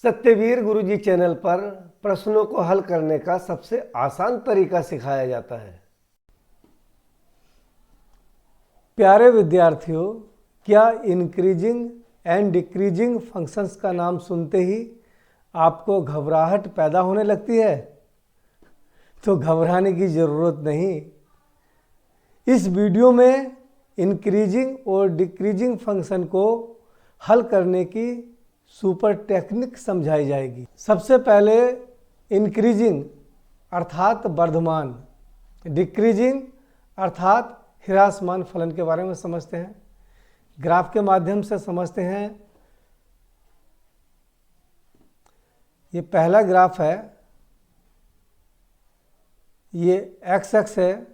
सत्यवीर गुरुजी channel पर प्रश्नों को हल करने का सबसे आसान तरीका सिखाया जाता है। प्यारे विद्यार्थियों, क्या इंक्रीजिंग एंड डिक्रीजिंग फंक्शंस का नाम सुनते ही आपको घबराहट पैदा होने लगती है? तो घबराने की ज़रूरत नहीं। इस वीडियो में इंक्रीजिंग और डिक्रीजिंग फंक्शन को हल करने की सुपर टेक्निक समझाई जाएगी। सबसे पहले इंक्रीजिंग अर्थात वर्धमान, डिक्रीजिंग अर्थात ह्रासमान फलन के बारे में समझते हैं। ग्राफ के माध्यम से समझते हैं। ये पहला ग्राफ है, ये एक्स एक्स है,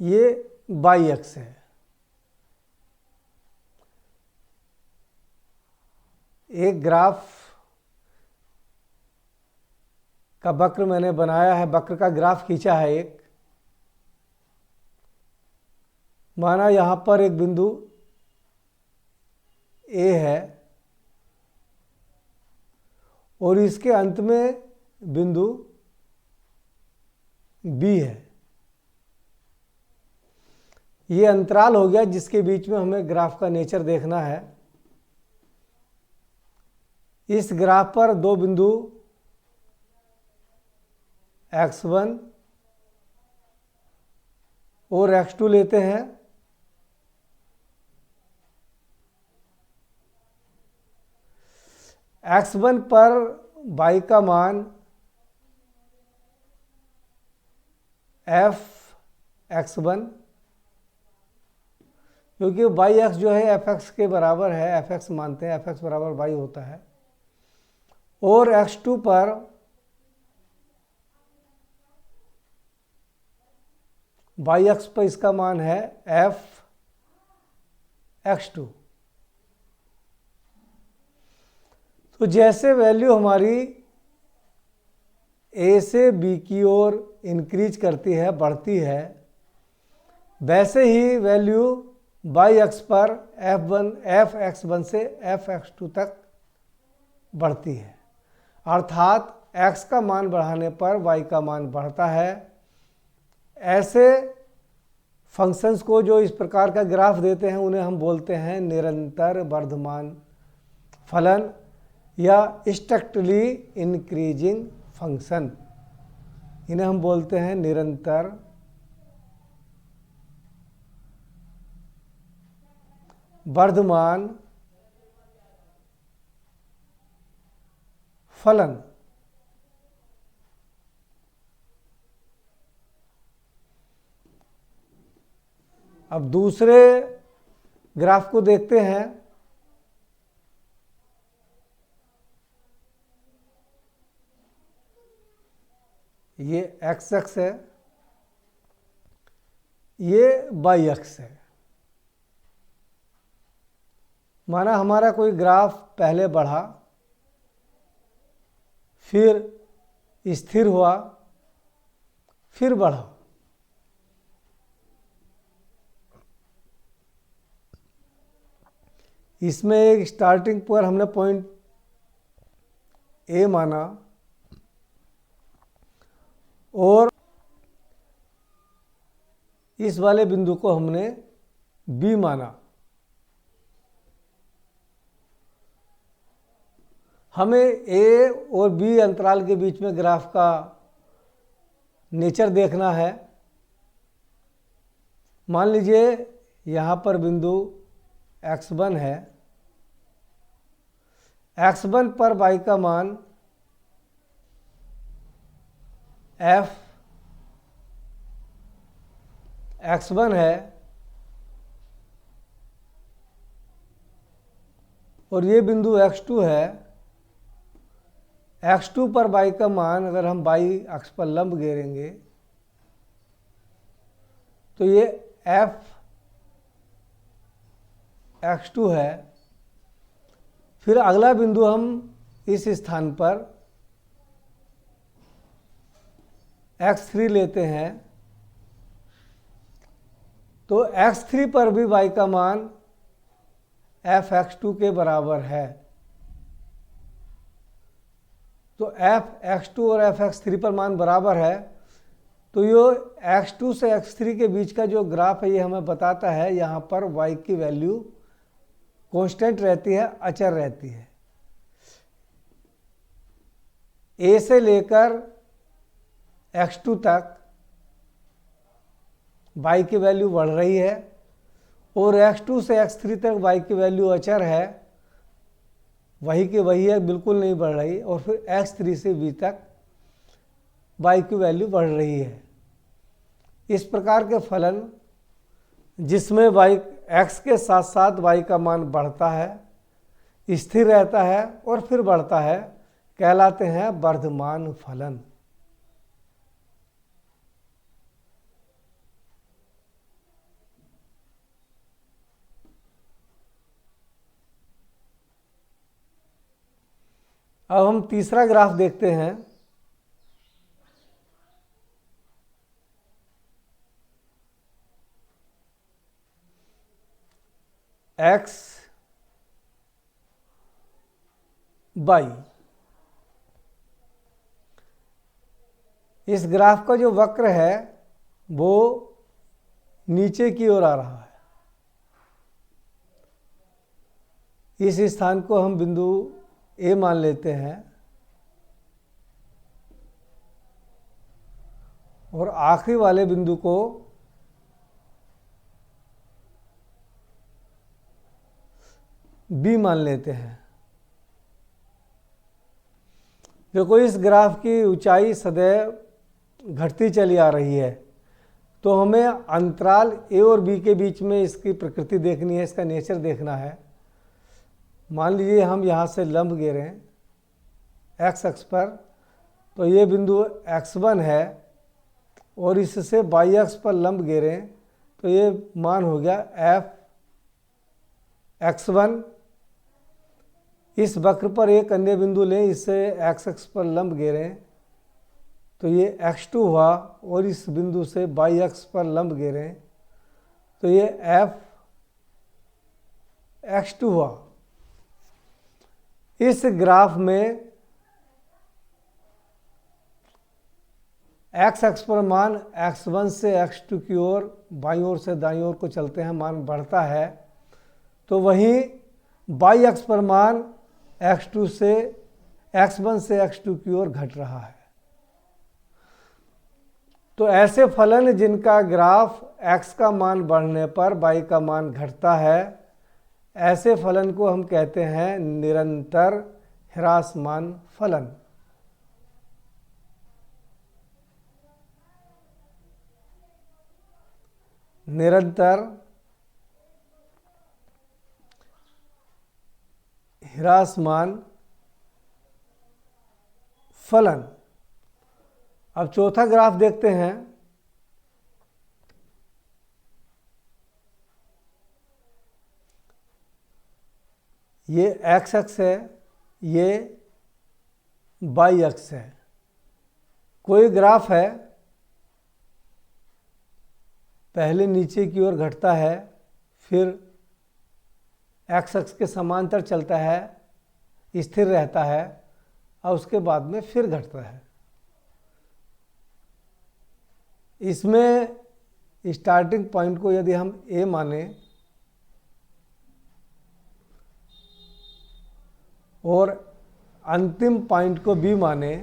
ये वाई एक्स है। एक ग्राफ का वक्र मैंने बनाया है, वक्र का ग्राफ खींचा है एक। माना यहाँ पर एक बिंदु ए है और इसके अंत में बिंदु बी है। ये अंतराल हो गया जिसके बीच में हमें ग्राफ का नेचर देखना है। इस ग्राफ पर दो बिंदु x1 और x2 लेते हैं। x1 पर y का मान f(x1), क्योंकि y(x) जो है f(x) के बराबर है, f(x) मानते हैं, f(x) बराबर y होता है। और x2 पर y(x) पर इसका मान है f(x2). तो जैसे वैल्यू हमारी a से b की ओर इंक्रीज करती है, बढ़ती है, वैसे ही वैल्यू y(x) पर f(x1) से f(x2) तक बढ़ती है। अर्थात x का मान बढ़ाने पर y का मान बढ़ता है। ऐसे फंक्शंस को जो इस प्रकार का ग्राफ देते हैं उन्हें हम बोलते हैं निरंतर वर्धमान फलन या स्ट्रक्टरली इंक्रीजिंग फंक्शन। इन्हें हम बोलते हैं निरंतर वर्धमान फलन। अब दूसरे ग्राफ को देखते हैं। ये एक्स एक्स है, ये वाई एक्स है। माना हमारा कोई ग्राफ पहले बढ़ा, फिर स्थिर हुआ, फिर बढ़ा। इसमें एक स्टार्टिंग पर हमने पॉइंट ए माना और इस वाले बिंदु को हमने बी माना। हमें ए और बी अंतराल के बीच में ग्राफ का नेचर देखना है। मान लीजिए यहाँ पर बिंदु x1 है। x1 पर y का मान f(x1) है और ये बिंदु x2 है। x2 पर y का मान अगर हम y अक्ष पर लंब गिरेंगे तो ये f(x2) है। फिर अगला बिंदु हम इस स्थान पर x3 लेते हैं तो x3 पर भी y का मान f(x2) के बराबर है। तो f(x2) और f(x3) पर मान बराबर है, तो ये x2 से x3 के बीच का जो ग्राफ है ये हमें बताता है यहाँ पर y की वैल्यू कांस्टेंट रहती है, अचर रहती है। a से लेकर x2 तक y की वैल्यू बढ़ रही है और x2 से x3 तक y की वैल्यू अचर है, वही की वही है, बिल्कुल नहीं बढ़ रही। और फिर x3 से b तक y की वैल्यू बढ़ रही है। इस प्रकार के फलन जिसमें y x के साथ साथ y का मान बढ़ता है, स्थिर रहता है और फिर बढ़ता है, कहलाते हैं वर्धमान फलन। अब हम तीसरा ग्राफ देखते हैं। x, y, इस ग्राफ का जो वक्र है वो नीचे की ओर आ रहा है। इस स्थान को हम बिंदु ए मान लेते हैं और आखिरी वाले बिंदु को बी मान लेते हैं। देखो, इस ग्राफ की ऊंचाई सदैव घटती चली आ रही है, तो हमें अंतराल ए और बी के बीच में इसकी प्रकृति देखनी है, इसका नेचर देखना है। मान लीजिए हम यहाँ से लंब गिरें x अक्ष पर, तो ये बिंदु x1 है और इससे y अक्ष पर लंब गिरें तो ये मान हो गया f(x1). इस वक्र पर एक अन्य बिंदु लें, इससे x अक्ष पर लंब गिरें तो ये x2 हुआ और इस बिंदु से y अक्ष पर लंब गिरें तो ये f(x2) हुआ। इस ग्राफ में x अक्ष पर मान x1 से x2 की ओर बाईं ओर से दाईं ओर को चलते हैं, मान बढ़ता है, तो वहीं y अक्ष पर मान x1 से x2 की ओर घट रहा है। तो ऐसे फलन जिनका ग्राफ x का मान बढ़ने पर y का मान घटता है, ऐसे फलन को हम कहते हैं निरंतर ह्रासमान फलन। निरंतर ह्रासमान फलन। अब चौथा ग्राफ देखते हैं। ये x अक्ष है, ये y अक्ष है। कोई ग्राफ है, पहले नीचे की ओर घटता है, फिर x अक्ष के समांतर चलता है, स्थिर रहता है और उसके बाद में फिर घटता है। इसमें स्टार्टिंग पॉइंट को यदि हम a माने और अंतिम पॉइंट को b माने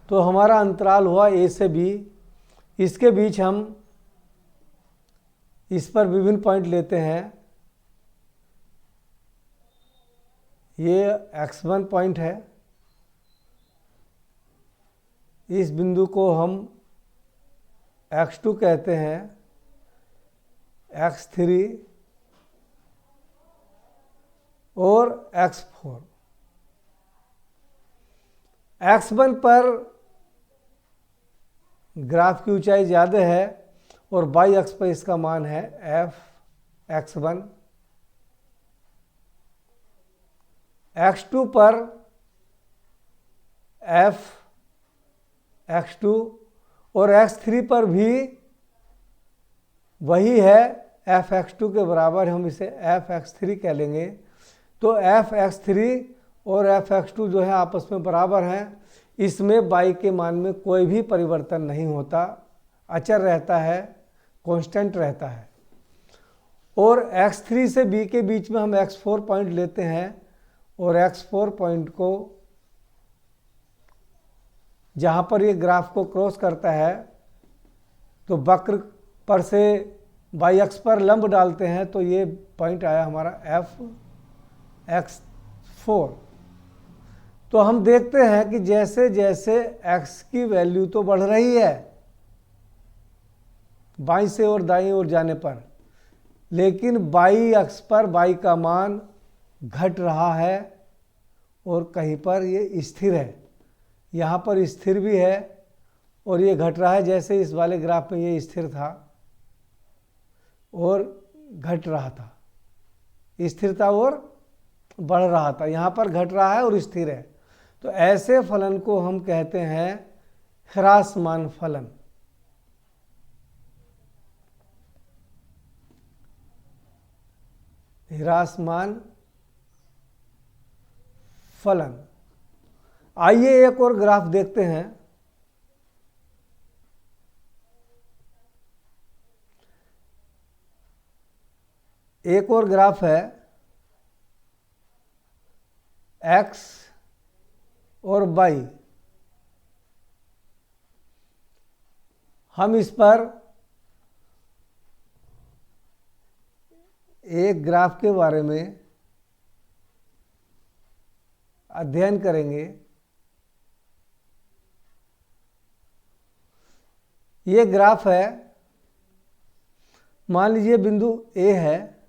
तो हमारा अंतराल हुआ a से b। इसके बीच हम इस पर विभिन्न पॉइंट लेते हैं। ये x1 पॉइंट है, इस बिंदु को हम x2 कहते हैं, x3 और x4। x1 पर ग्राफ की ऊंचाई ज़्यादा है और y अक्ष पर इसका मान है f(x1). x2 पर f(x2) और x3 पर भी वही है, f(x2) के बराबर, हम इसे f(x3) कह लेंगे। तो f(x3) और f(x2) जो है आपस में बराबर हैं। इसमें y के मान में कोई भी परिवर्तन नहीं होता, अचर रहता है, कांस्टेंट रहता है। और x3 से b के बीच में हम x4 पॉइंट लेते हैं और x4 पॉइंट को जहाँ पर ये ग्राफ को क्रॉस करता है तो वक्र पर से y अक्ष पर लंब डालते हैं तो ये पॉइंट आया हमारा f(x4). तो हम देखते हैं कि जैसे जैसे x की वैल्यू तो बढ़ रही है बाईं से और दाईं ओर जाने पर, लेकिन y अक्ष पर y का मान घट रहा है और कहीं पर ये स्थिर है। यहाँ पर स्थिर भी है और ये घट रहा है, जैसे इस वाले ग्राफ में ये स्थिर था और घट रहा था, स्थिर था और बढ़ रहा था। यहाँ पर घट रहा है और स्थिर है। तो ऐसे फलन को हम कहते हैं ह्रासमान फलन। ह्रासमान फलन। आइए एक और ग्राफ देखते हैं। एक और ग्राफ है x और y। हम इस पर एक ग्राफ के बारे में अध्ययन करेंगे। ये ग्राफ है, मान लीजिए बिंदु A है,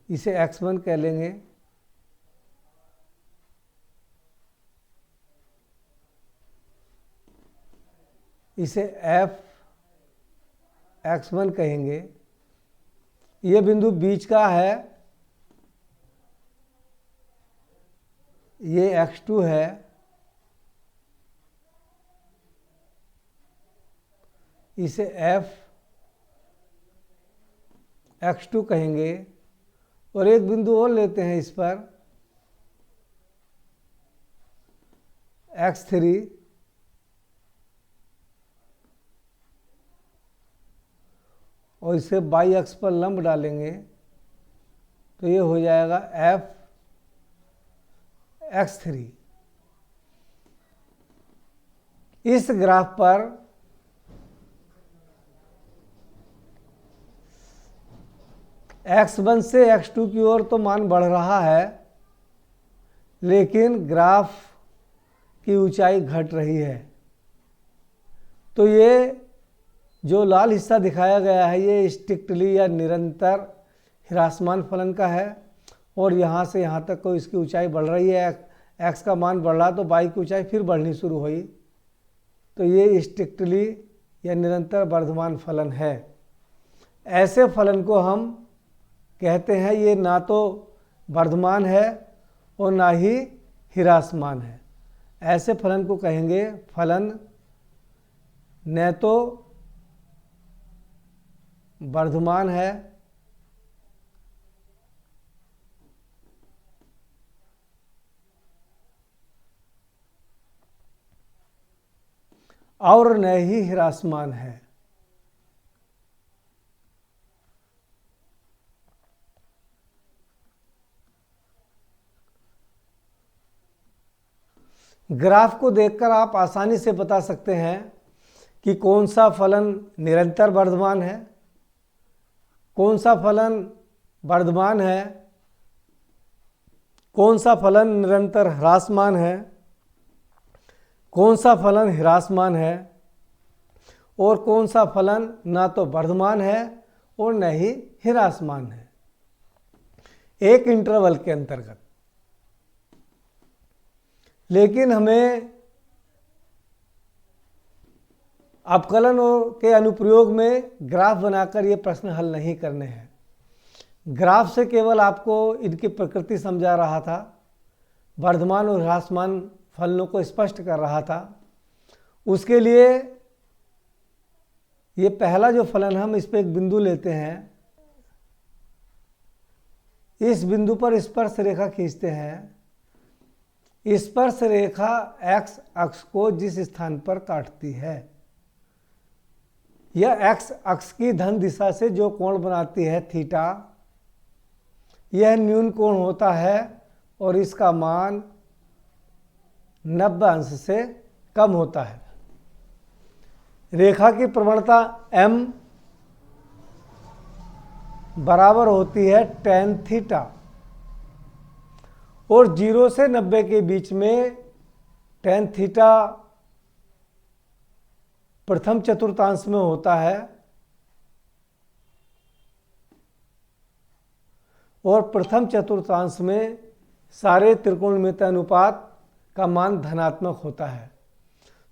इसे x1 कह लेंगे। इसे f(x1) कहेंगे। ये बिंदु बीच का है, ये x2 है, इसे f(x2) कहेंगे। और एक बिंदु और लेते हैं इस पर x3, और इसे y अक्ष पर लंब डालेंगे तो ये हो जाएगा f(x3). इस ग्राफ पर x1 से x2 की ओर तो मान बढ़ रहा है, लेकिन ग्राफ की ऊंचाई घट रही है। तो ये जो लाल हिस्सा दिखाया गया है ये स्ट्रिक्टली या निरंतर ह्रासमान फलन का है, और यहाँ से यहाँ तक को इसकी ऊंचाई बढ़ रही है। x का मान बढ़ रहा तो y की ऊंचाई फिर बढ़नी शुरू हुई। तो ये स्ट्रिक्टली या निरंतर वर्धमान फलन है। ऐसे फलन को हम कहते हैं ये ना तो वर्धमान है और ना ही ह्रासमान है। ऐसे फलन को कहेंगे फलन न तो वर्धमान है और न ही ह्रासमान है। ग्राफ को देखकर आप आसानी से बता सकते हैं कि कौन सा फलन निरंतर वर्धमान है, कौन सा फलन वर्धमान है, कौन सा फलन निरंतर ह्रासमान है, कौन सा फलन ह्रासमान है, और कौन सा फलन ना तो वर्धमान है और न ही ह्रासमान है एक इंटरवल के अंतर्गत। लेकिन हमें अपकलन के अनुप्रयोग में ग्राफ बनाकर ये प्रश्न हल नहीं करने हैं। ग्राफ से केवल आपको इनकी प्रकृति समझा रहा था, वर्धमान और ह्रासमान फलनों को स्पष्ट कर रहा था। उसके लिए ये पहला जो फलन हम इस पर एक बिंदु लेते हैं, इस बिंदु पर स्पर्श रेखा खींचते हैं। स्पर्श रेखा एक्स अक्ष को जिस स्थान पर काटती है, यह एक्स अक्ष की धन दिशा से जो कोण बनाती है थीटा, यह न्यून कोण होता है और इसका मान 90 अंश से कम होता है। रेखा की प्रवणता m बराबर होती है tan थीटा और 0 से 90 के बीच में tan थीटा प्रथम चतुर्थांश में होता है और प्रथम चतुर्थांश में सारे त्रिकोणमितीय अनुपात का मान धनात्मक होता है।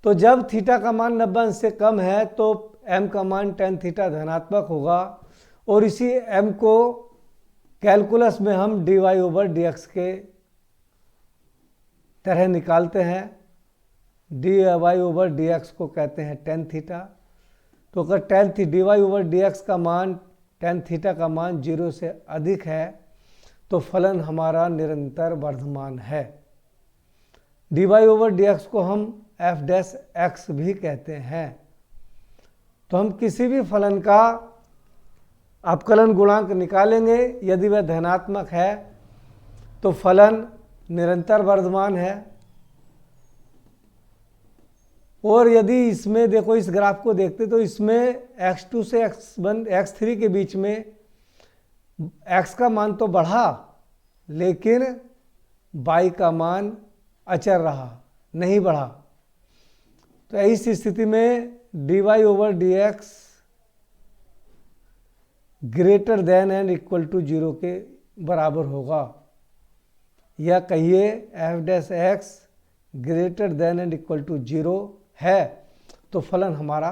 तो जब थीटा का मान 90 अंश से कम है तो m का मान tan थीटा धनात्मक होगा और इसी m को कैलकुलस में हम dy/dx के तरह निकालते हैं। dy/dx को कहते हैं tan थीटा। तो अगर dy/dx का मान tan थीटा का मान 0 से अधिक है तो फलन हमारा निरंतर वर्धमान है। dy/dx को हम f' भी कहते हैं। तो हम किसी भी फलन का अवकलन गुणांक निकालेंगे, यदि वह धनात्मक है तो फलन निरंतर वर्धमान है। और यदि इसमें देखो, इस ग्राफ को देखते तो इसमें x2 से x3 के बीच में x का मान तो बढ़ा लेकिन y का मान अचर रहा, नहीं बढ़ा। तो इस स्थिति में dy/dx greater than and equal to 0 के बराबर होगा, या कहिए f' greater than and equal to 0 है तो फलन हमारा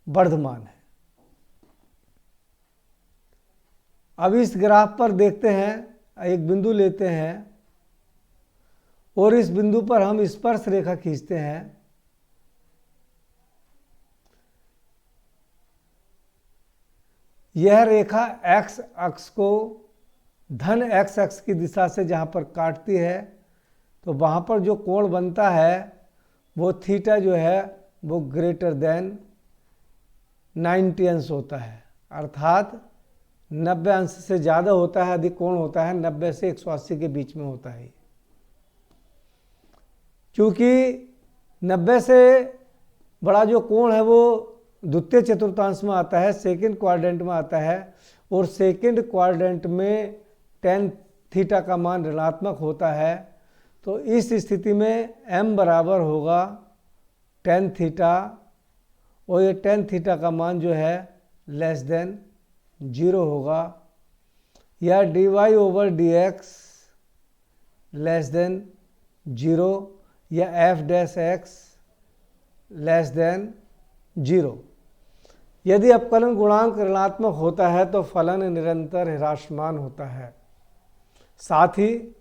वर्धमान है। अब इस ग्राफ पर देखते हैं, एक बिंदु लेते हैं और इस बिंदु पर हम स्पर्श रेखा खींचते हैं। यह रेखा x अक्ष को धन x अक्ष की दिशा से जहाँ पर काटती है तो वहाँ पर जो कोण बनता है वो थीटा जो है वो ग्रेटर देन 90 अंश होता है, अर्थात 90 अंश से ज़्यादा होता है, अधिक कोण होता है, 90 से 180 के बीच में होता है। क्योंकि 90 से बड़ा जो कोण है वो द्वितीय चतुर्थांश में आता है, सेकंड क्वाड्रेंट में आता है और सेकंड क्वाड्रेंट में tan थीटा का मान ऋणात्मक होता है। तो इस स्थिति में m बराबर होगा tan थीटा और ये tan थीटा का मान जो है लेस देन 0 होगा, या dy/dx लेस देन 0 या f' लेस देन 0। यदि अवकलन गुणांक ऋणात्मक होता है तो फलन निरंतर ह्रासमान होता है। साथ ही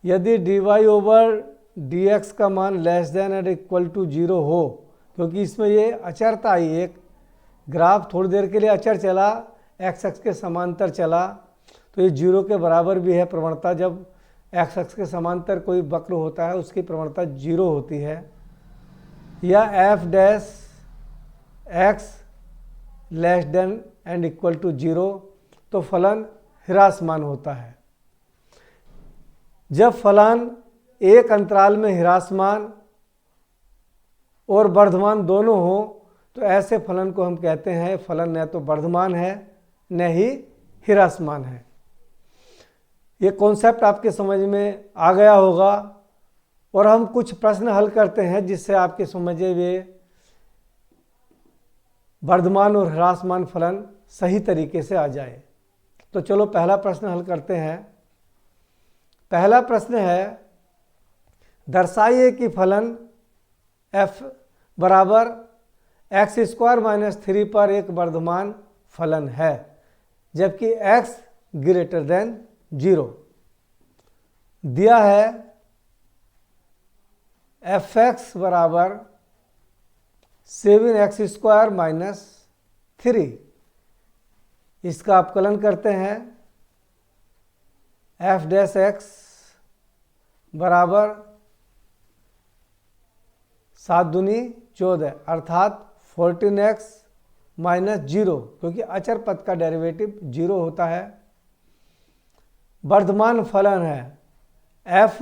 यदि dy/dx का मान लेस देन और इक्वल टू 0 हो, क्योंकि इसमें ये अचरता आई, एक ग्राफ थोड़ी देर के लिए अचर चला, x अक्ष के समांतर चला तो ये 0 के बराबर भी है प्रवणता। जब x अक्ष के समांतर कोई वक्र होता है उसकी प्रवणता 0 होती है, या f' less than and equal to 0 तो फलन ह्रासमान होता है। जब फलन एक अंतराल में ह्रासमान और वर्धमान दोनों हो तो ऐसे फलन को हम कहते हैं फलन न तो वर्धमान है न ही ह्रासमान है। ये कॉन्सेप्ट आपके समझ में आ गया होगा और हम कुछ प्रश्न हल करते हैं जिससे आपके समझे हुए वर्धमान और ह्रासमान फलन सही तरीके से आ जाए। तो चलो पहला प्रश्न हल करते हैं। पहला प्रश्न है, दर्शाइए कि फलन f बराबर x² - 3 पर एक वर्धमान फलन है जबकि x ग्रेटर देन 0। दिया है f(x) बराबर 7x² - 3। इसका अवकलन करते हैं एफ डैश एक्स बराबर 7 दूनी 14 अर्थात 14x माइनस 0, क्योंकि अचर पद का डेरिवेटिव 0 होता है। वर्धमान फलन है, f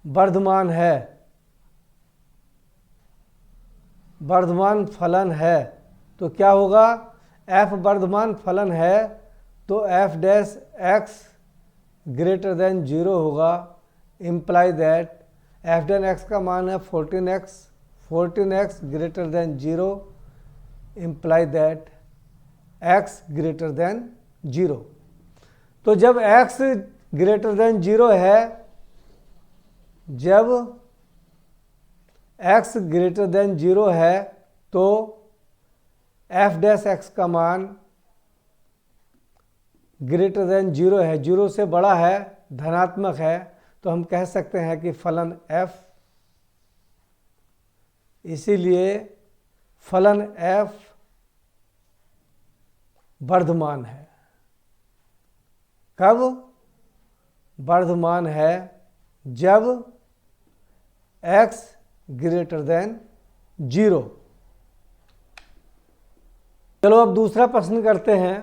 वर्धमान है, वर्धमान फलन है, तो क्या होगा, f वर्धमान फलन है तो f dash x greater than 0 होगा। Imply that f Dan x का मान है 14x greater than 0, imply that x greater than 0। तो जब x ग्रेटर देन 0 है, जब x ग्रेटर देन 0 है तो f डैश x का मान ग्रेटर देन 0 है, 0 से बड़ा है, धनात्मक है, तो हम कह सकते हैं कि फलन f, इसीलिए फलन f वर्धमान है। कब वर्धमान है, जब x ग्रेटर देन 0। चलो अब दूसरा प्रश्न करते हैं।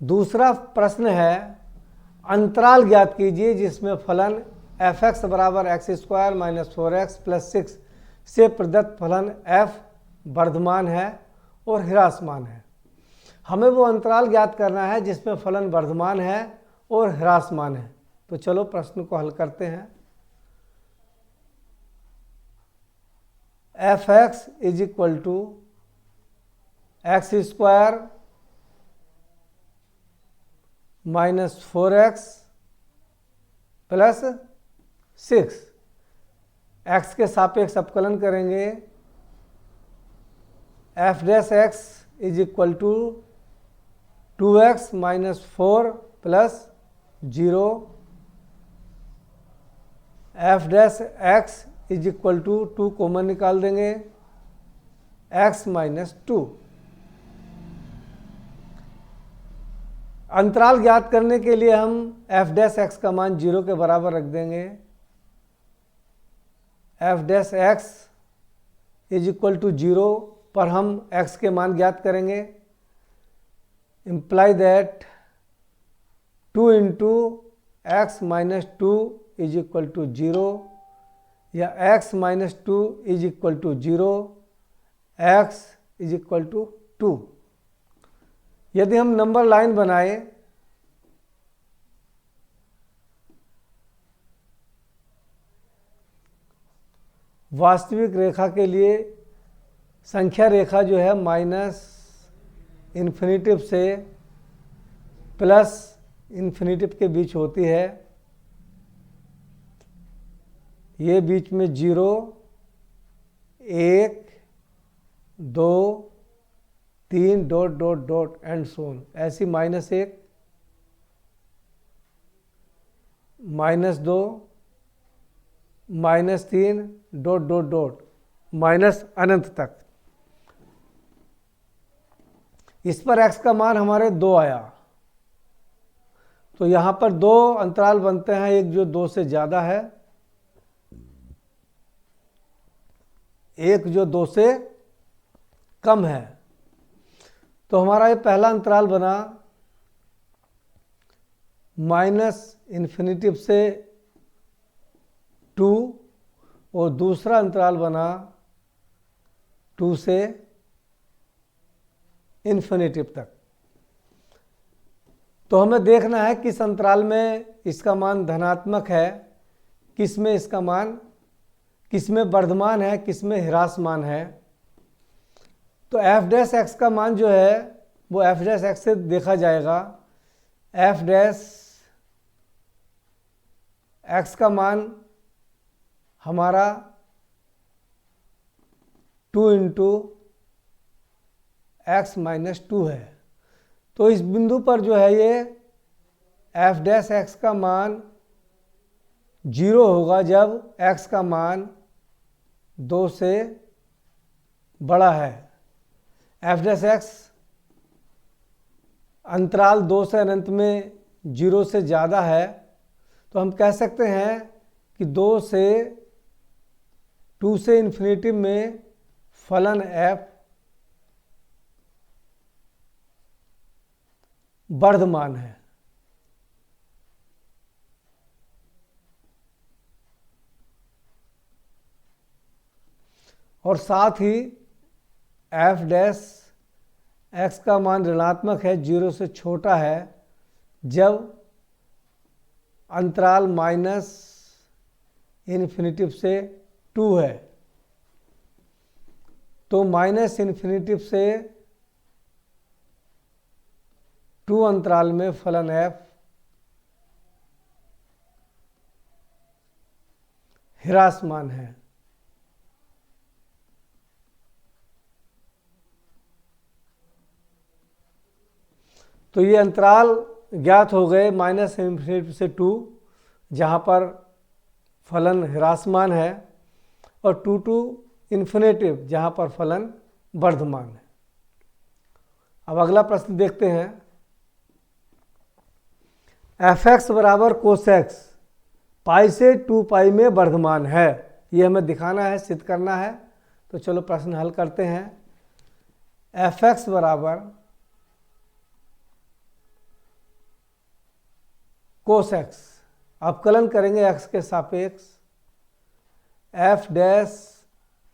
दूसरा प्रश्न है, अंतराल ज्ञात कीजिए जिसमें फलन एफ एक्स बराबर x square minus 4x plus 6 से प्रदत्त फलन f वर्धमान है और ह्रासमान है। हमें वो अंतराल ज्ञात करना है जिसमें फलन वर्धमान है और ह्रासमान है। तो चलो प्रश्न को हल करते हैं। F x is equal to x square minus 4x plus 6, x के सापेक्ष अपकलन करेंगे। F dash x is equal to 2x minus 4 plus 0, f dash x is equal to 2 common निकाल देंगे, x माइनस 2। अंतराल ज्ञात करने के लिए हम एफ डैश एक्स का मान 0 के बराबर रख देंगे। F dash x is equal to 0 पर हम x के मान ज्ञात करेंगे। Imply that 2 into x minus 2 is equal to 0 या x minus 2 is equal to 0, x is equal to 2। यदि हम नंबर लाइन बनाए वास्तविक रेखा के लिए, संख्या रेखा जो है माइनस इन्फिनिटिव से प्लस इन्फिनिटिव के बीच होती है। ये बीच में 0, 1, 2, 3 डॉट डॉट डॉट एंड सोन, ऐसी -1, -2, -3 डॉट डॉट डॉट माइनस अनंत तक। इस पर x का मान हमारे 2 आया, तो यहां पर 2 अंतराल बनते हैं, एक जो 2 से ज्यादा है, एक जो 2 से कम है। तो हमारा ये पहला अंतराल बना माइनस इन्फिनिटिव से 2 और दूसरा अंतराल बना 2 से इन्फिनिटिव तक। तो हमें देखना है किस अंतराल में इसका मान धनात्मक है, किस में इसका मान, किस में वर्धमान है, किस में ह्रासमान है। तो एफ डैश एक्स का मान जो है वो एफ डैश एक्स से देखा जाएगा। एफ डैश एक्स का मान हमारा 2 इंटू एक्स माइनस 2 है। तो इस बिंदु पर जो है ये एफ डैश एक्स का मान 0 होगा जब एक्स का मान 2 से बड़ा है। एफ डैश एक्स अंतराल 2 से अनंत में 0 से ज़्यादा है, तो हम कह सकते हैं कि 2 से इन्फिनिटी में फलन f वर्धमान है। और साथ ही f डैश x का मान ऋणात्मक है, 0 से छोटा है, जब अंतराल माइनस इन्फिनिटी से 2 है। तो माइनस इन्फिनिटी से 2 अंतराल में फलन f ह्रासमान है। तो ये अंतराल ज्ञात हो गए माइनस इन्फिनिटी से 2, जहाँ पर फलन ह्रासमान है, और 2 टू इन्फिनिटी जहाँ पर फलन वर्धमान है। अब अगला प्रश्न देखते हैं। f(x) बराबर cos(x) पाई से 2 पाई में वर्धमान है। ये हमें दिखाना है, सिद्ध करना है। तो चलो प्रश्न हल करते हैं। f(x) बराबर cos(x), अवकलन करेंगे x के सापेक्ष। f डैश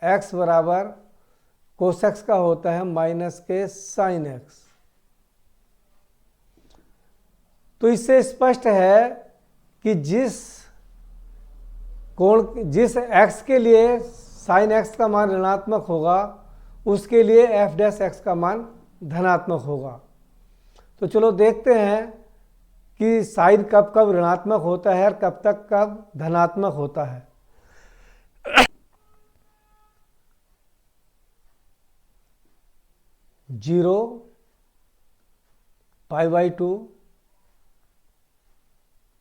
x बराबर cos(x) का होता है माइनस के sin x। तो इससे स्पष्ट है कि जिस x के लिए sin x का मान ऋणात्मक होगा, उसके लिए f डैश x का मान धनात्मक होगा। तो चलो देखते हैं कि साइन कब कब ऋणात्मक होता है और कब धनात्मक होता है। जीरो, π/2,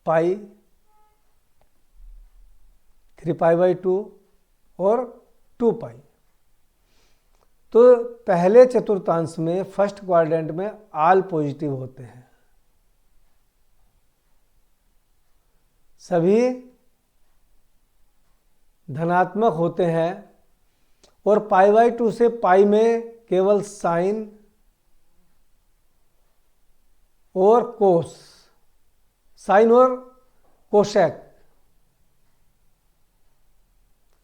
पाई, 3π/2 और 2 पाई। तो पहले चतुर्थांश में फर्स्ट क्वाड्रेंट में ऑल पॉजिटिव होते हैं, सभी धनात्मक होते हैं, और π/2 से पाई में केवल साइन और कोस, साइन और कोशेक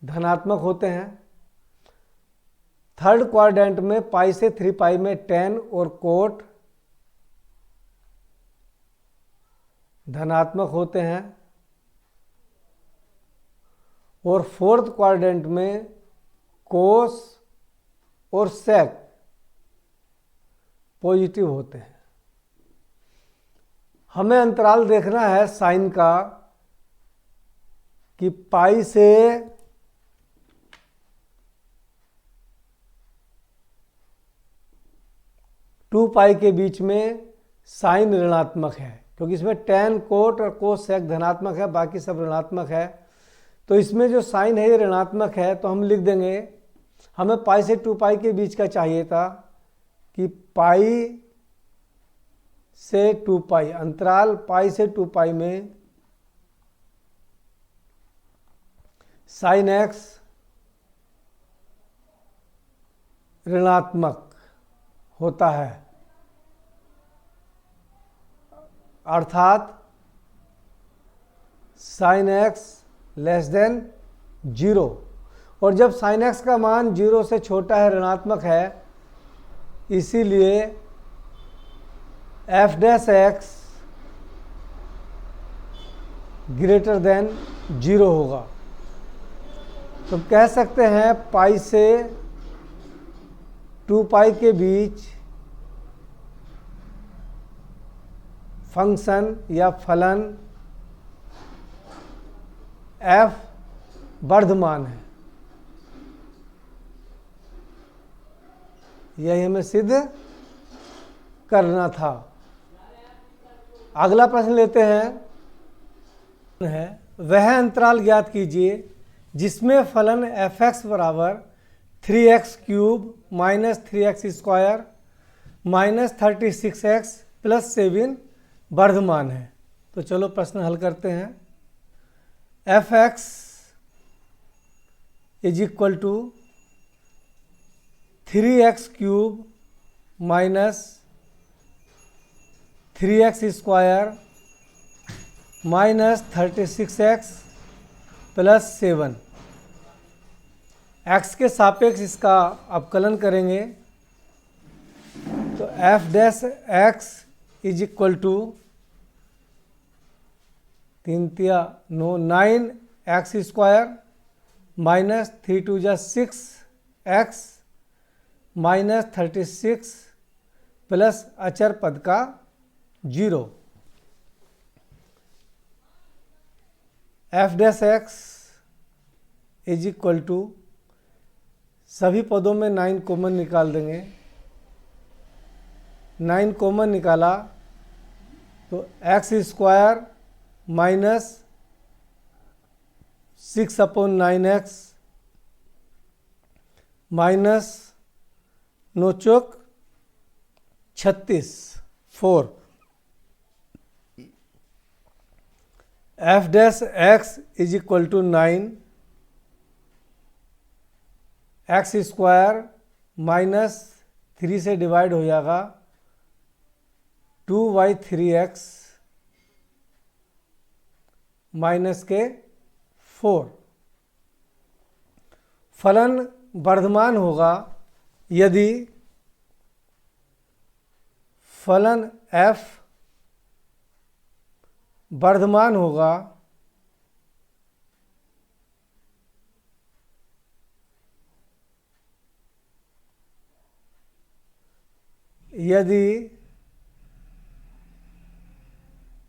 धनात्मक होते हैं। थर्ड क्वाड्रेंट में पाई से 3 पाई में टेन और कोट धनात्मक होते हैं, और फोर्थ क्वाड्रेंट में कोस और सेक पॉजिटिव होते हैं। हमें अंतराल देखना है साइन का कि पाई से 2 पाई के बीच में साइन ऋणात्मक है, क्योंकि इसमें टेन, कोट और कोस सेक धनात्मक है, बाकी सब ऋणात्मक है। तो इसमें जो साइन है ये ऋणात्मक है, तो हम लिख देंगे, हमें पाई से 2 पाई के बीच का चाहिए था, कि पाई से 2 पाई, अंतराल पाई से 2 पाई में साइन x ऋणात्मक होता है, अर्थात साइन x लेस देन 0। और जब साइन x का मान 0 से छोटा है, ऋणात्मक है, इसीलिए f dash x greater than 0 होगा। तो कह सकते हैं पाई से 2 पाई के बीच फंक्शन या फलन f वर्धमान है। यही हमें सिद्ध करना था। अगला प्रश्न लेते हैं, वह अंतराल ज्ञात कीजिए जिसमें फलन f(x) बराबर 3x³ - 3x² - 36x +7 वर्धमान है। तो चलो प्रश्न हल करते हैं। fx is equal to 3x cube minus 3x square minus 36x plus 7। x के सापेक्ष इसका अवकलन करेंगे तो f dash x is equal to 3 तिया 9 9x स्क्वायर माइनस 3 2 जा 6x माइनस 36 प्लस अचर पद का 0। f dash x is equal to सभी पदों में 9 कॉमन निकाल देंगे। 9 कॉमन निकाला तो x square minus 6/9x minus 9 चौक 36 4। f dash x is equal to 9 x square minus 3 से डिवाइड हो जाएगा 2y3x माइनस के 4। फलन वर्धमान होगा यदि फलन f वर्धमान होगा यदि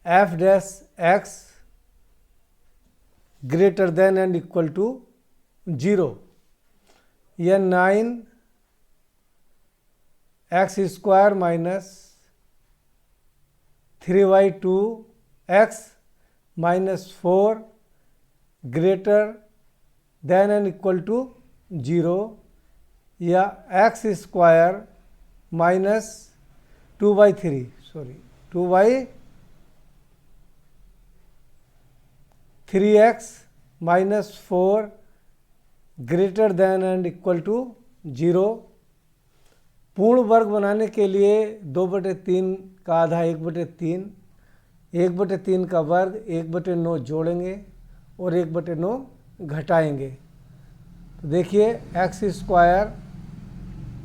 f dash x greater than and equal to 0। यह 9 x square minus 3y2x minus 4 greater than and equal to 0 या x square minus 2y3x minus 4 greater than and equal to 0। पूर्ण वर्ग बनाने के लिए 2/3 का आधा 1/3, 1/3 का वर्ग 1/9 जोड़ेंगे और 1/9 घटाएंगे। तो देखिए x square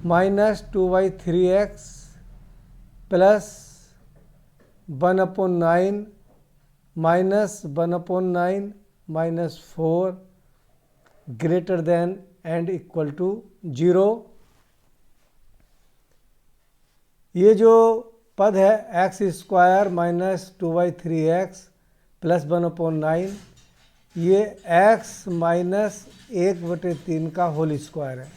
minus 2y3x plus 1/9 minus 1/9 minus 4 greater than and equal to 0। ये जो पद है x square minus 2y3x plus 1/9 ये x माइनस 1/3 का होल स्क्वायर है।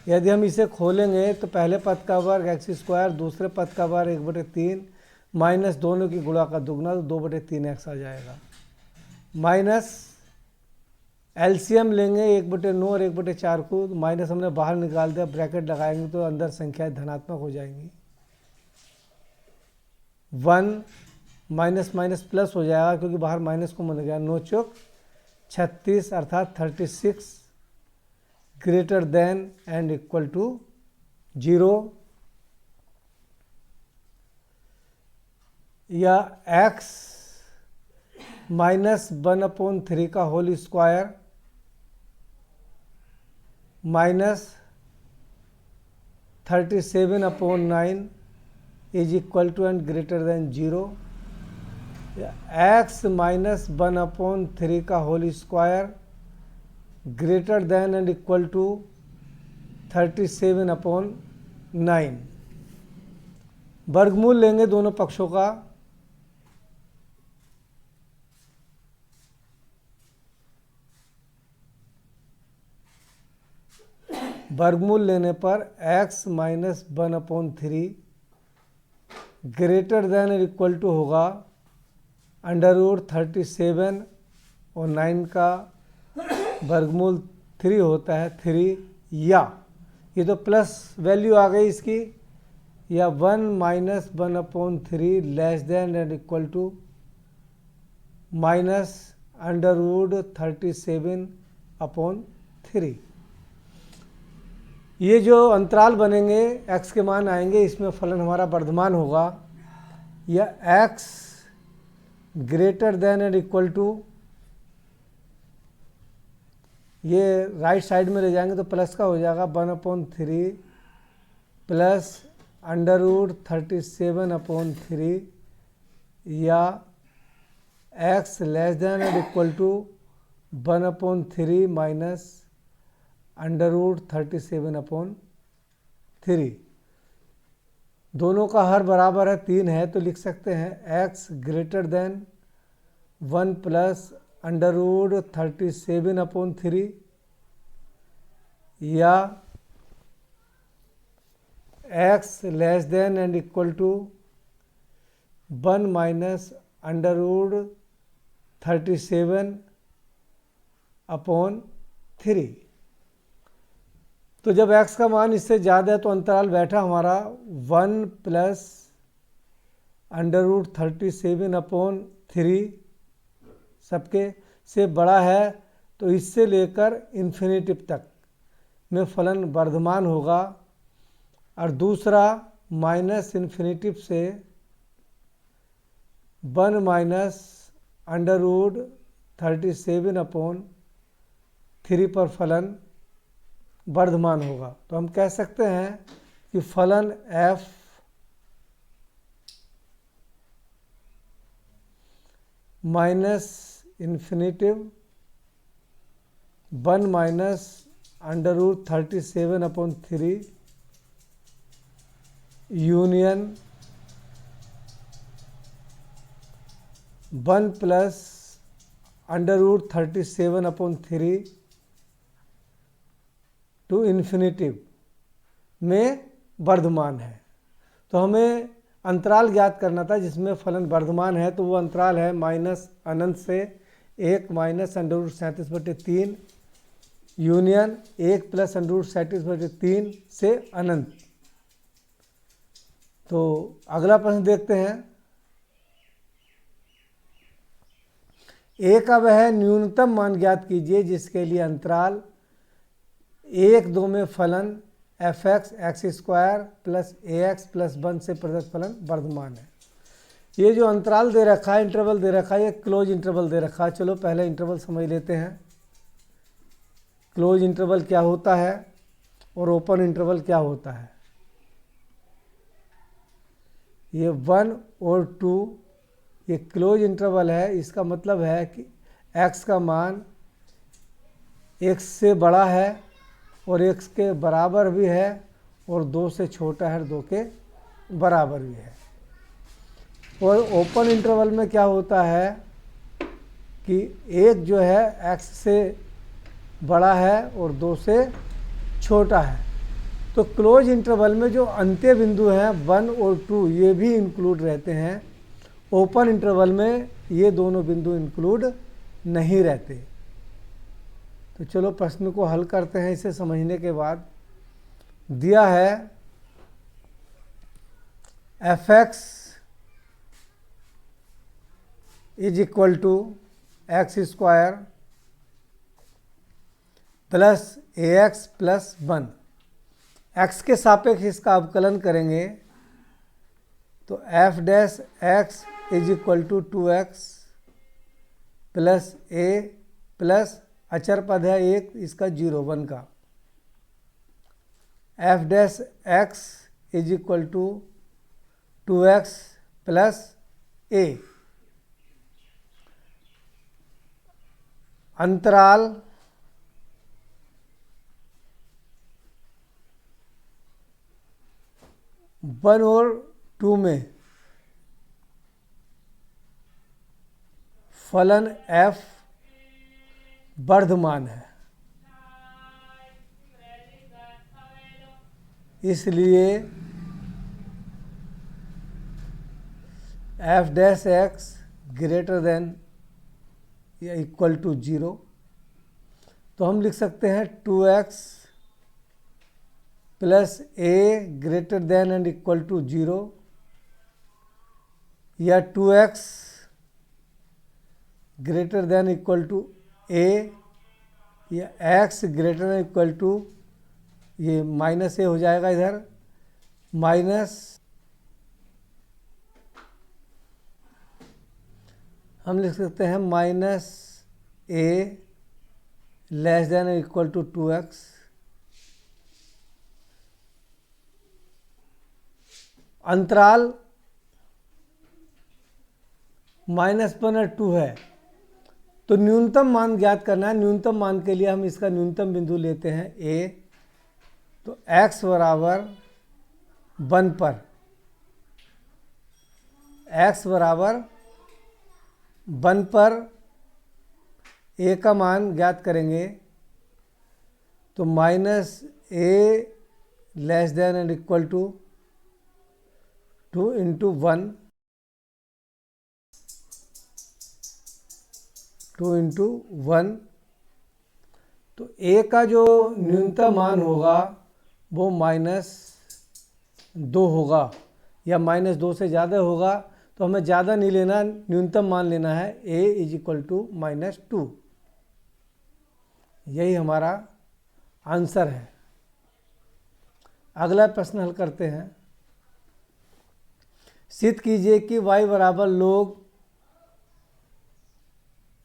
यदि हम इसे खोलेंगे तो पहले पद का वर्ग x स्क्वायर, दूसरे पद का वर्ग 1/3 माइनस दोनों की गुणा का दुगना तो 2/3x आ जाएगा। माइनस एलसीएम लेंगे 1/9 और 1/4 को, माइनस हमने बाहर निकाल दिया, ब्रैकेट लगाएंगे तो अंदर संख्याएं धनात्मक हो जाएंगी। 1 माइनस माइनस प्लस हो जाएगा क्योंकि बाहर माइनस को मन गया। 9 चौक 36 अर्थात 36 greater than and equal to 0 या x माइनस 1/3 का whole square minus 37/9 is equal to and greater than 0 या x माइनस 1/3 का whole square greater than and equal to 37/9। वर्गमूल लेंगे दोनों पक्षों का। वर्गमूल लेने पर x माइनस 1/3 ग्रेटर देन और इक्वल टू होगा √37 और 9 का वर्गमूल 3 होता है 3 या ये तो प्लस वैल्यू आ गई इसकी, या 1 minus 1/3 less than and equal to minus √37/3। ये जो अंतराल बनेंगे x के मान आएंगे, इसमें फलन हमारा वर्धमान होगा, या x greater than and equal to, ये राइट साइड में ले जाएंगे तो प्लस का हो जाएगा 1/3 प्लस √37/3, या x less than and equal to 1/3 minus √37/3। दोनों का हर बराबर है 3 है तो लिख सकते हैं x ग्रेटर देन 1 प्लस √37/3, या x less than and equal to 1 minus √37/3। तो जब x का मान इससे ज़्यादा है तो अंतराल बैठा हमारा 1 प्लस √37/3 सबके से बड़ा है, तो इससे लेकर इन्फिनिटिव तक में फलन वर्धमान होगा, और दूसरा माइनस इन्फिनिटिव से 1 माइनस √37/3 पर फलन वर्धमान होगा। तो हम कह सकते हैं कि फलन f minus infinitive 1 minus √37/3 union 1 plus √37/3 to infinitive में वर्धमान है। तो हमें अंतराल ज्ञात करना था जिसमें फलन वर्धमान है, तो वो अंतराल है माइनस अनंत से 1 माइनस √37/3 यूनियन 1 प्लस √37/3 से अनंत। तो अगला प्रश्न देखते हैं। a का वह न्यूनतम मान ज्ञात कीजिए जिसके लिए अंतराल 1-2 में फलन f(x) x² plus ax plus 1 से प्रदत्त फलन वर्धमान है। ये जो अंतराल दे रखा है, इंटरवल दे रखा है, ये क्लोज इंटरवल दे रखा है। चलो पहले इंटरवल समझ लेते हैं। क्लोज इंटरवल क्या होता है और ओपन इंटरवल क्या होता है। ये 1 और 2 ये क्लोज इंटरवल है। इसका मतलब है कि x का मान x से बड़ा है और x के बराबर भी है, और 2 से छोटा है, 2 के बराबर भी है। और ओपन इंटरवल में क्या होता है कि एक जो है x से बड़ा है और 2 से छोटा है। तो क्लोज इंटरवल में जो अंत्य बिंदु हैं 1 और 2 ये भी इंक्लूड रहते हैं। ओपन इंटरवल में ये दोनों बिंदु इंक्लूड नहीं रहते। तो चलो प्रश्न को हल करते हैं। इसे समझने के बाद दिया है f(x) is equal to x² plus ax plus 1। x के सापेक्ष इसका अवकलन करेंगे तो f' is equal to 2x plus a plus अचर पद है 1, इसका 0 1 का, f' is equal to 2x plus a। अंतराल वन और 2 में फलन f वर्धमान है, इसलिए f' ग्रेटर देन या इक्वल टू 0। तो हम लिख सकते हैं 2x plus a greater than and equal to 0 या 2x greater than equal to a या x greater than equal to, ये माइनस ए हो जाएगा इधर, माइनस हम लिख सकते हैं minus a less than equal to 2x, अंतराल -1 और 2 है, तो न्यूनतम मान ज्ञात करना है। न्यूनतम मान के लिए हम इसका न्यूनतम बिंदु लेते हैं a, तो x बराबर 1 पर, x बराबर 1 पर a का मान ज्ञात करेंगे, तो minus a less than and equal to 2 into 1, 2 into 1, तो a का जो न्यूनतम मान होगा वो -2 होगा या -2 से ज़्यादा होगा, तो हमें ज़्यादा नहीं लेना, न्यूनतम मान लेना है a इज इक्वल टू -2। यही हमारा आंसर है। अगला प्रश्न हल करते हैं। सिद्ध कीजिए कि y बराबर log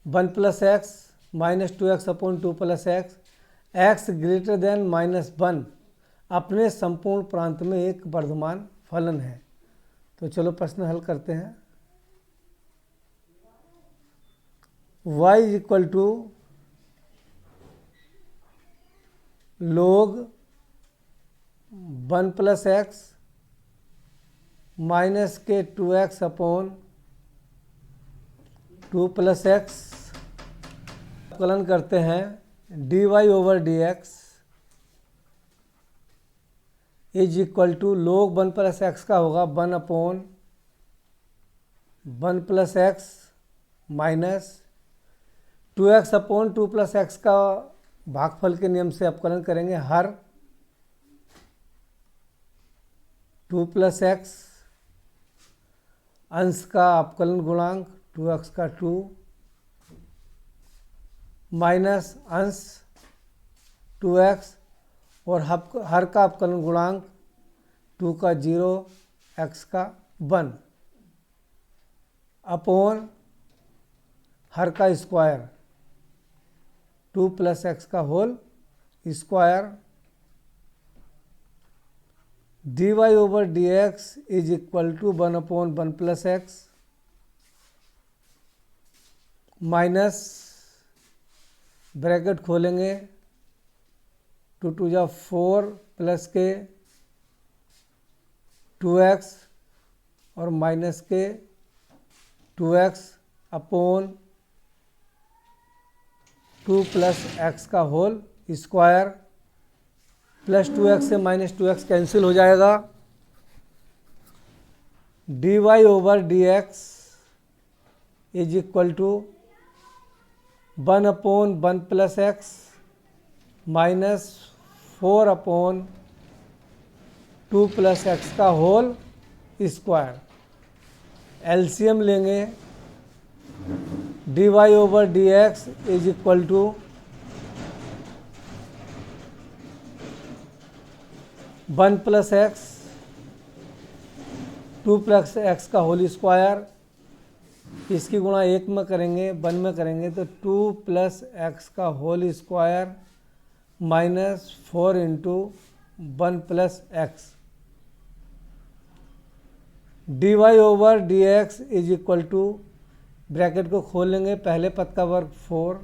1 plus x minus 2x upon 2 plus x, x greater than -1 अपने संपूर्ण प्रांत में एक वर्धमान फलन है। तो चलो प्रश्न हल करते हैं। y is equal to log 1 plus x minus के 2x upon 2 plus x, kiln करते हैं dy over dx is equal to log 1 plus x का होगा 1 upon 1 plus x minus 2x upon 2 plus x का भागफल के नियम से अपकलन करेंगे हर 2 प्लस एक्स, अंश का अपकलन गुणांक 2x का 2 माइनस अंश 2x और हर का अपकलन गुणांक 2 का 0, x का 1 अपॉन हर का स्क्वायर 2 प्लस एक्स का whole square, dy over dx is equal to 1 upon 1 plus x minus bracket खोलेंगे 2 2 जा 4 प्लस के 2x और माइनस के 2x अपॉन 2 प्लस एक्स का होल स्क्वायर, प्लस 2x से माइनस 2x कैंसिल हो जाएगा, dy over dx is equal to 1 upon 1 plus x minus 4 upon 2 plus x का होल स्क्वायर। एलसीएम लेंगे, dy over dx is equal to 1 plus x 2 plus x का whole square, इसकी गुणा 1 में करेंगे 1 में करेंगे तो 2 प्लस एक्स का whole square minus 4 into 1 plus x, dy over dx is equal to, bracket को खोल लेंगे, पहले पद का वर्ग 4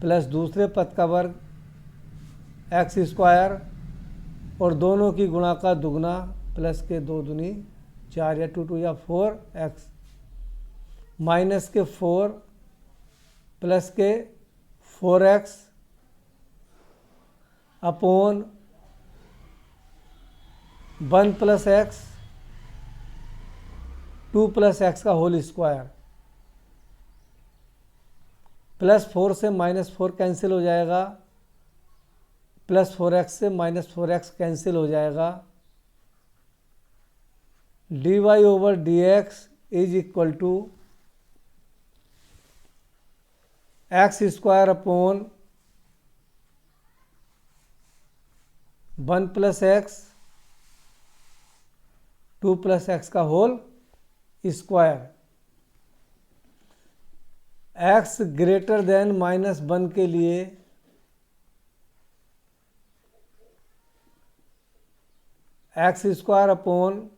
प्लस दूसरे पद का वर्ग एक्स स्क्वायर और दोनों की गुणा का दुगना प्लस के 2 दूनी 4 या 2 2 या 4 एक्स माइनस के 4 प्लस के 4x upon 1 plus x 2 plus x का होल स्क्वायर, प्लस 4 से माइनस 4 कैंसिल हो जाएगा, प्लस 4x से माइनस 4x कैंसिल हो जाएगा। dy over dx is equal to x square upon 1 plus x 2 plus x का whole square. X greater than -1 के लिए x square upon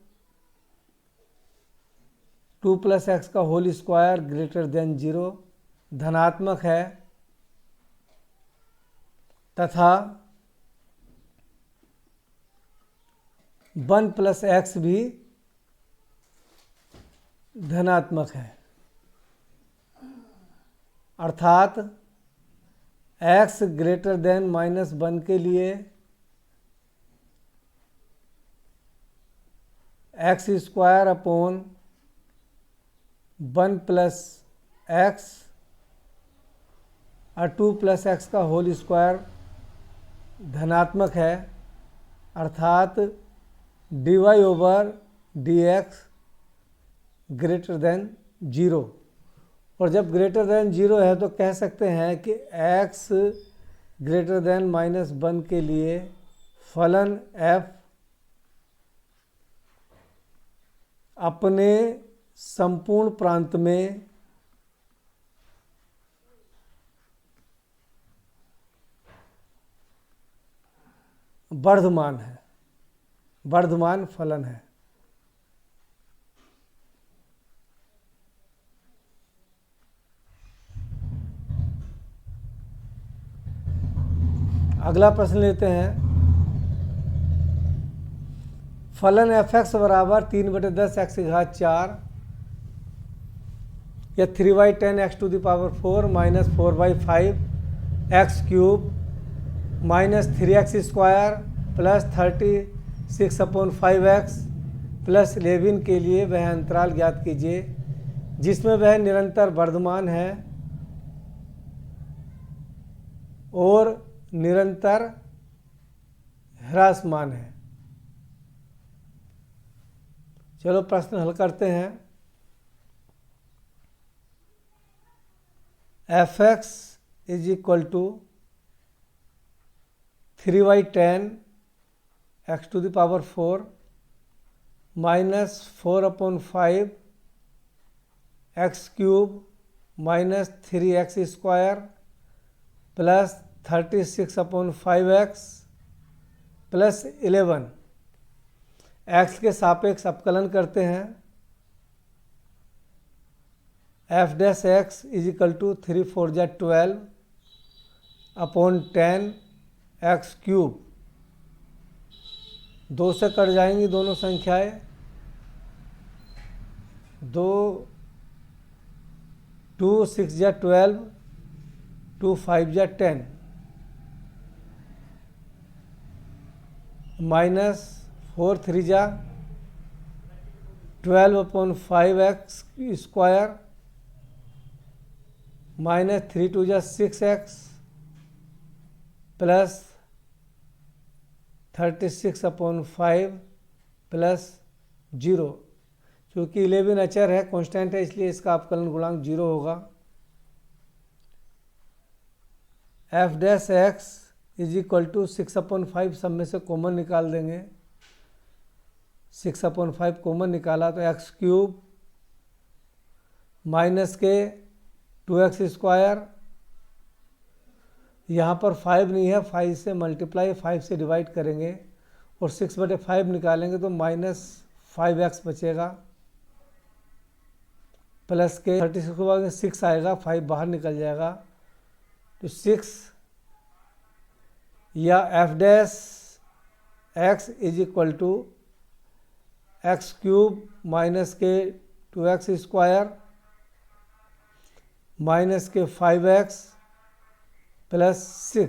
2 plus x का होल स्क्वायर ग्रेटर देन 0 धनात्मक है, तथा 1 प्लस एक्स भी धनात्मक है। अर्थात x ग्रेटर देन -1 के लिए x square upon 1 plus x और 2 प्लस एक्स का होल स्क्वायर धनात्मक है, अर्थात dy over dx greater than 0। और जब ग्रेटर देन 0 है तो कह सकते हैं कि x ग्रेटर देन -1 के लिए फलन f अपने संपूर्ण प्रांत में वर्धमान है, वर्धमान फलन है। अगला प्रश्न लेते हैं। फलन f(x) बराबर 3/10 x की घात 4 या 3/10 x⁴ minus 4/5 x cube minus 3x square plus 36/5x plus 11 के लिए वह अंतराल ज्ञात कीजिए जिसमें वह निरंतर वर्धमान है और निरंतर ह्रासमान है। चलो प्रश्न हल करते हैं। f(x) is equal to 3/10 x⁴ minus 4/5 x cube minus 3x square plus 36/5x plus 11 x के सापेक्ष अपकलन करते हैं। f(x) is equal to 3×4 = 12 upon 10 x cube, 2 से कट जाएंगी दोनों संख्याएं, 2 6 = 12 2 5 = 10 minus 4 3 = 12/5x square minus 3 2 = 6x plus 36/5 plus 0। चूँकि 11 अचर है, कांस्टेंट है, इसलिए इसका अपकलन गुणांक 0 होगा। f(x) इज इक्वल टू 6/5 सब में से कॉमन निकाल देंगे। 6/5 कॉमन निकाला तो x क्यूब माइनस के 2x स्क्वायर, यहाँ पर 5 नहीं है, 5 से मल्टीप्लाई 5 से डिवाइड करेंगे और 6/5 निकालेंगे तो माइनस 5x बचेगा प्लस के 36 के बाद 6 आएगा, 5 बाहर निकल जाएगा तो 6 या f(x) is equal to x cube minus के 2x स्क्वायर माइनस के 5x प्लस 6।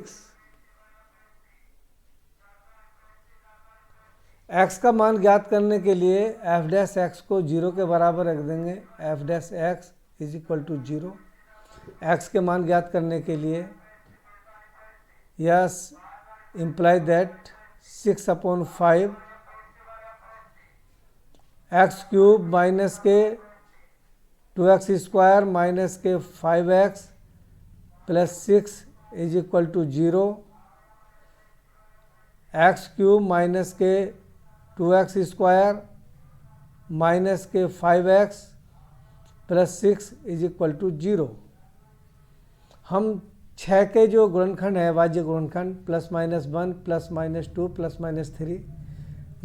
x का मान ज्ञात करने के लिए f(x) को 0 के बराबर रख देंगे। f(x) is equal to 0। x के मान ज्ञात करने के लिए यस imply that 6/5 x cube minus के 2x स्क्वायर माइनस के 5x plus 6 is equal to 0, x cube minus के 2x स्क्वायर माइनस के 5x plus 6 is equal to 0। हम 6 के जो गुणनखंड है वाज्य गुणनखंड +-1 +-2 +-3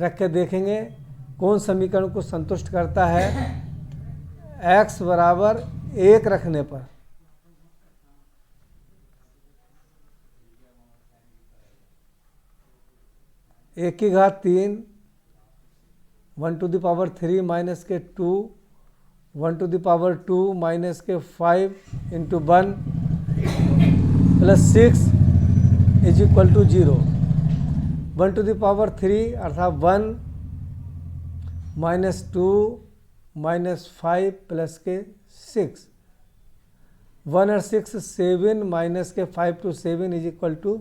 रख के देखेंगे कौन समीकरण को संतुष्ट करता है x बराबर 1 रखने पर। एक की घात 3 1⁻³ माइनस के 2 1⁻² माइनस के 5 into 1 plus 6 is equal to 0। 1⁻³ अर्थात 1 माइनस 2 माइनस 5 प्लस के 6, 1 और 6 7 माइनस के 5 to 7 is equal to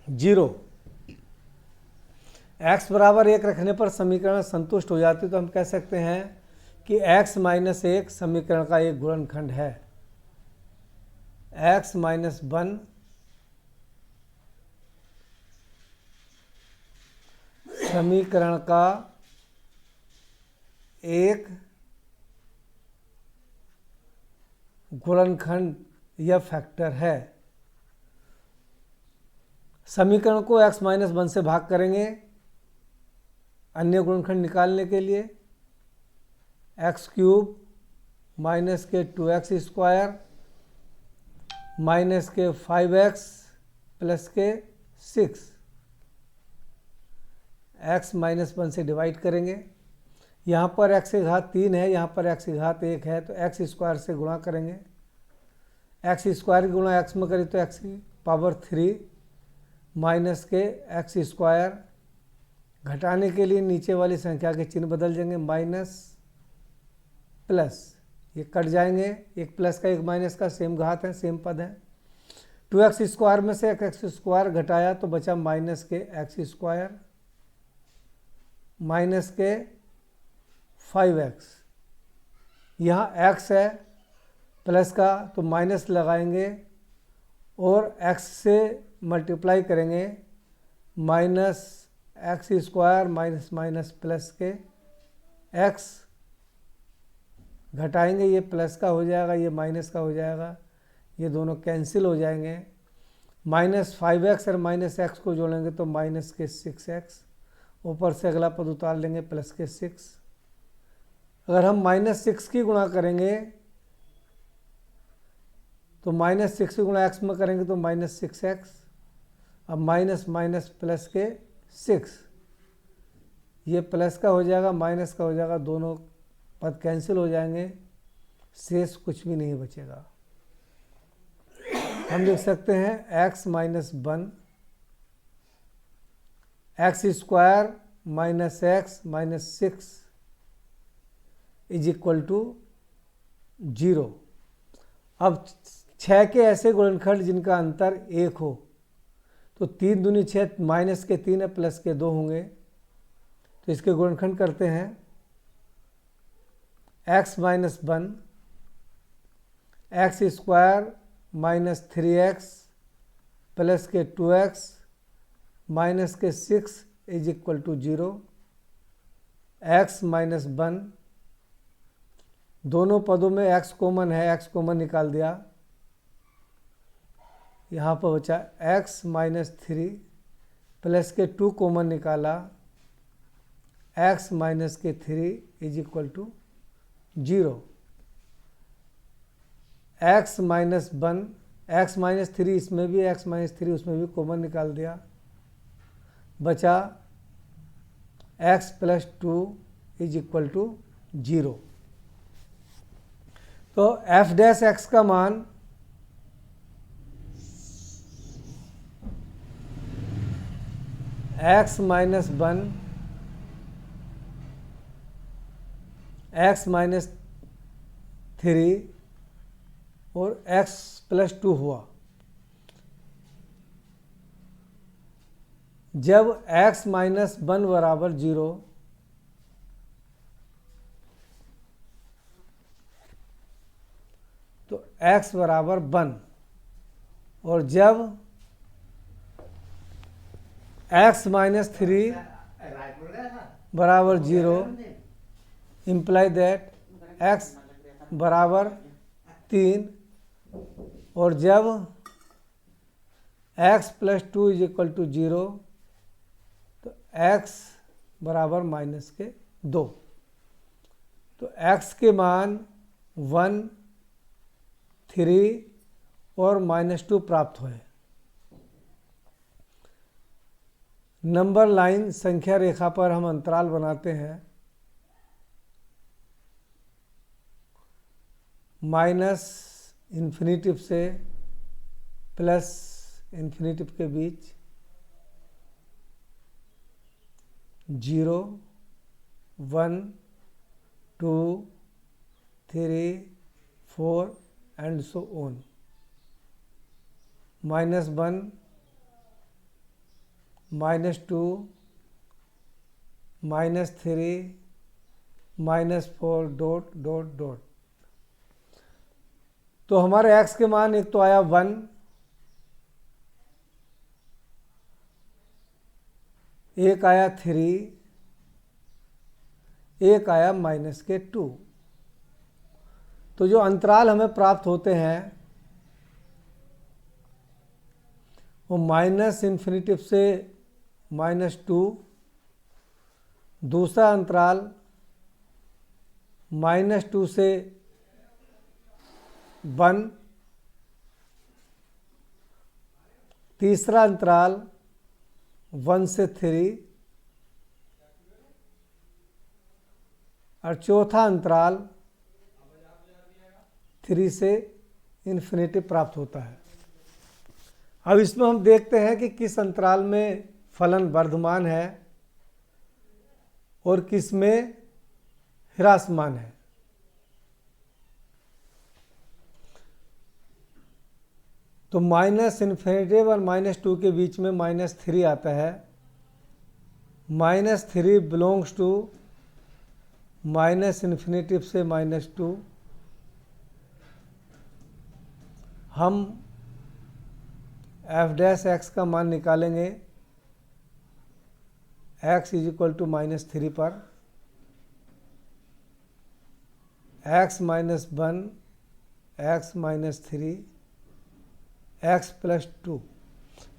0। x बराबर 1 रखने पर समीकरण संतुष्ट हो जाती है, तो हम कह सकते हैं कि x माइनस 1 समीकरण का एक गुणनखंड है। x माइनस 1 समीकरण का एक गुणनखंड या फैक्टर है। समीकरण को x माइनस 1 से भाग करेंगे अन्य गुणनखंड निकालने के लिए। एक्स क्यूब माइनस के 2x स्क्वायर माइनस के 5x प्लस के 6, x माइनस 1 से डिवाइड करेंगे। यहाँ पर x की घात 3 है, यहाँ पर x की घात 1 है, तो x स्क्वायर से गुणा करेंगे। x स्क्वायर की गुणा x में करें तो x की पावर 3 माइनस के x स्क्वायर, घटाने के लिए नीचे वाली संख्या के चिन्ह बदल जाएंगे, माइनस प्लस, ये कट जाएंगे, एक प्लस का एक माइनस का सेम घात है, सेम पद है। 2x स्क्वायर में से x स्क्वायर घटाया तो बचा माइनस के x स्क्वायर माइनस के 5x, यहाँ x है प्लस का तो माइनस लगाएंगे और x से मल्टीप्लाई करेंगे, minus x square minus minus plus के x, घटाएंगे ये प्लस का हो जाएगा, ये माइनस का हो जाएगा, ये दोनों कैंसिल हो जाएंगे। माइनस 5x और माइनस x को जोड़ेंगे तो माइनस के 6x, ऊपर से अगला पद उतार लेंगे प्लस के 6। अगर हम -6 की गुणा करेंगे तो -6 की गुणा x में करेंगे तो -6x, अब माइनस माइनस प्लस के 6, ये प्लस का हो जाएगा माइनस का हो जाएगा, दोनों पद कैंसिल हो जाएंगे, शेष कुछ भी नहीं बचेगा। हम लिख सकते हैं x minus 1 x square minus x minus 6 is equal to 0। अब 6 के ऐसे गुणनखंड जिनका अंतर 1 हो तो 3 दूनी 6, माइनस के 3 है प्लस के 2 होंगे, तो इसके गुणनखंड करते हैं। x minus 1 x square minus 3x plus के 2x माइनस के 6 is equal to 0। x minus 1, दोनों पदों में x कॉमन है, x कॉमन निकाल दिया, यहाँ पर बचा x माइनस 3 प्लस के 2 कॉमन निकाला, x माइनस के 3 is equal to 0। x minus 1 x minus 3 इसमें भी, x माइनस 3 उसमें भी कॉमन निकाल दिया, बचा x plus 2 is equal to 0। तो f डैश x का मान x माइनस 1 x माइनस 3 और x प्लस 2 हुआ। जब x माइनस 1 बराबर 0 तो x बराबर 1, और जब x माइनस 3 बराबर 0 इम्प्लाई दैट x बराबर 3, और जब x plus 2 is equal to 0 तो x बराबर माइनस के 2। तो x के मान 1, 3 और -2 प्राप्त हुए। नंबर लाइन संख्या रेखा पर हम अंतराल बनाते हैं -इन्फिनिटिव से +इन्फिनिटिव के बीच 0, 1, 2, 3, 4 and so on। -1, -2, -3, -4 dot dot dot. तो हमारे x के मान एक तो आया 1, एक आया 3, एक आया -2। तो जो अंतराल हमें प्राप्त होते हैं वो -इन्फिनिटिव से -2, दूसरा अंतराल -2 से 1, तीसरा अंतराल 1 से 3 और चौथा अंतराल 3 से इन्फिनिटी प्राप्त होता है। अब इसमें हम देखते हैं कि किस अंतराल में फलन वर्धमान है और किस में ह्रासमान है। तो -इन्फिनिटी और -2 के बीच में -3 आता है। -3 बिलोंग्स टू -इन्फिनिटी से -2। हम f' का मान निकालेंगे x इज इक्वल टू -3 पर। x minus 1, x minus 3, x plus 2।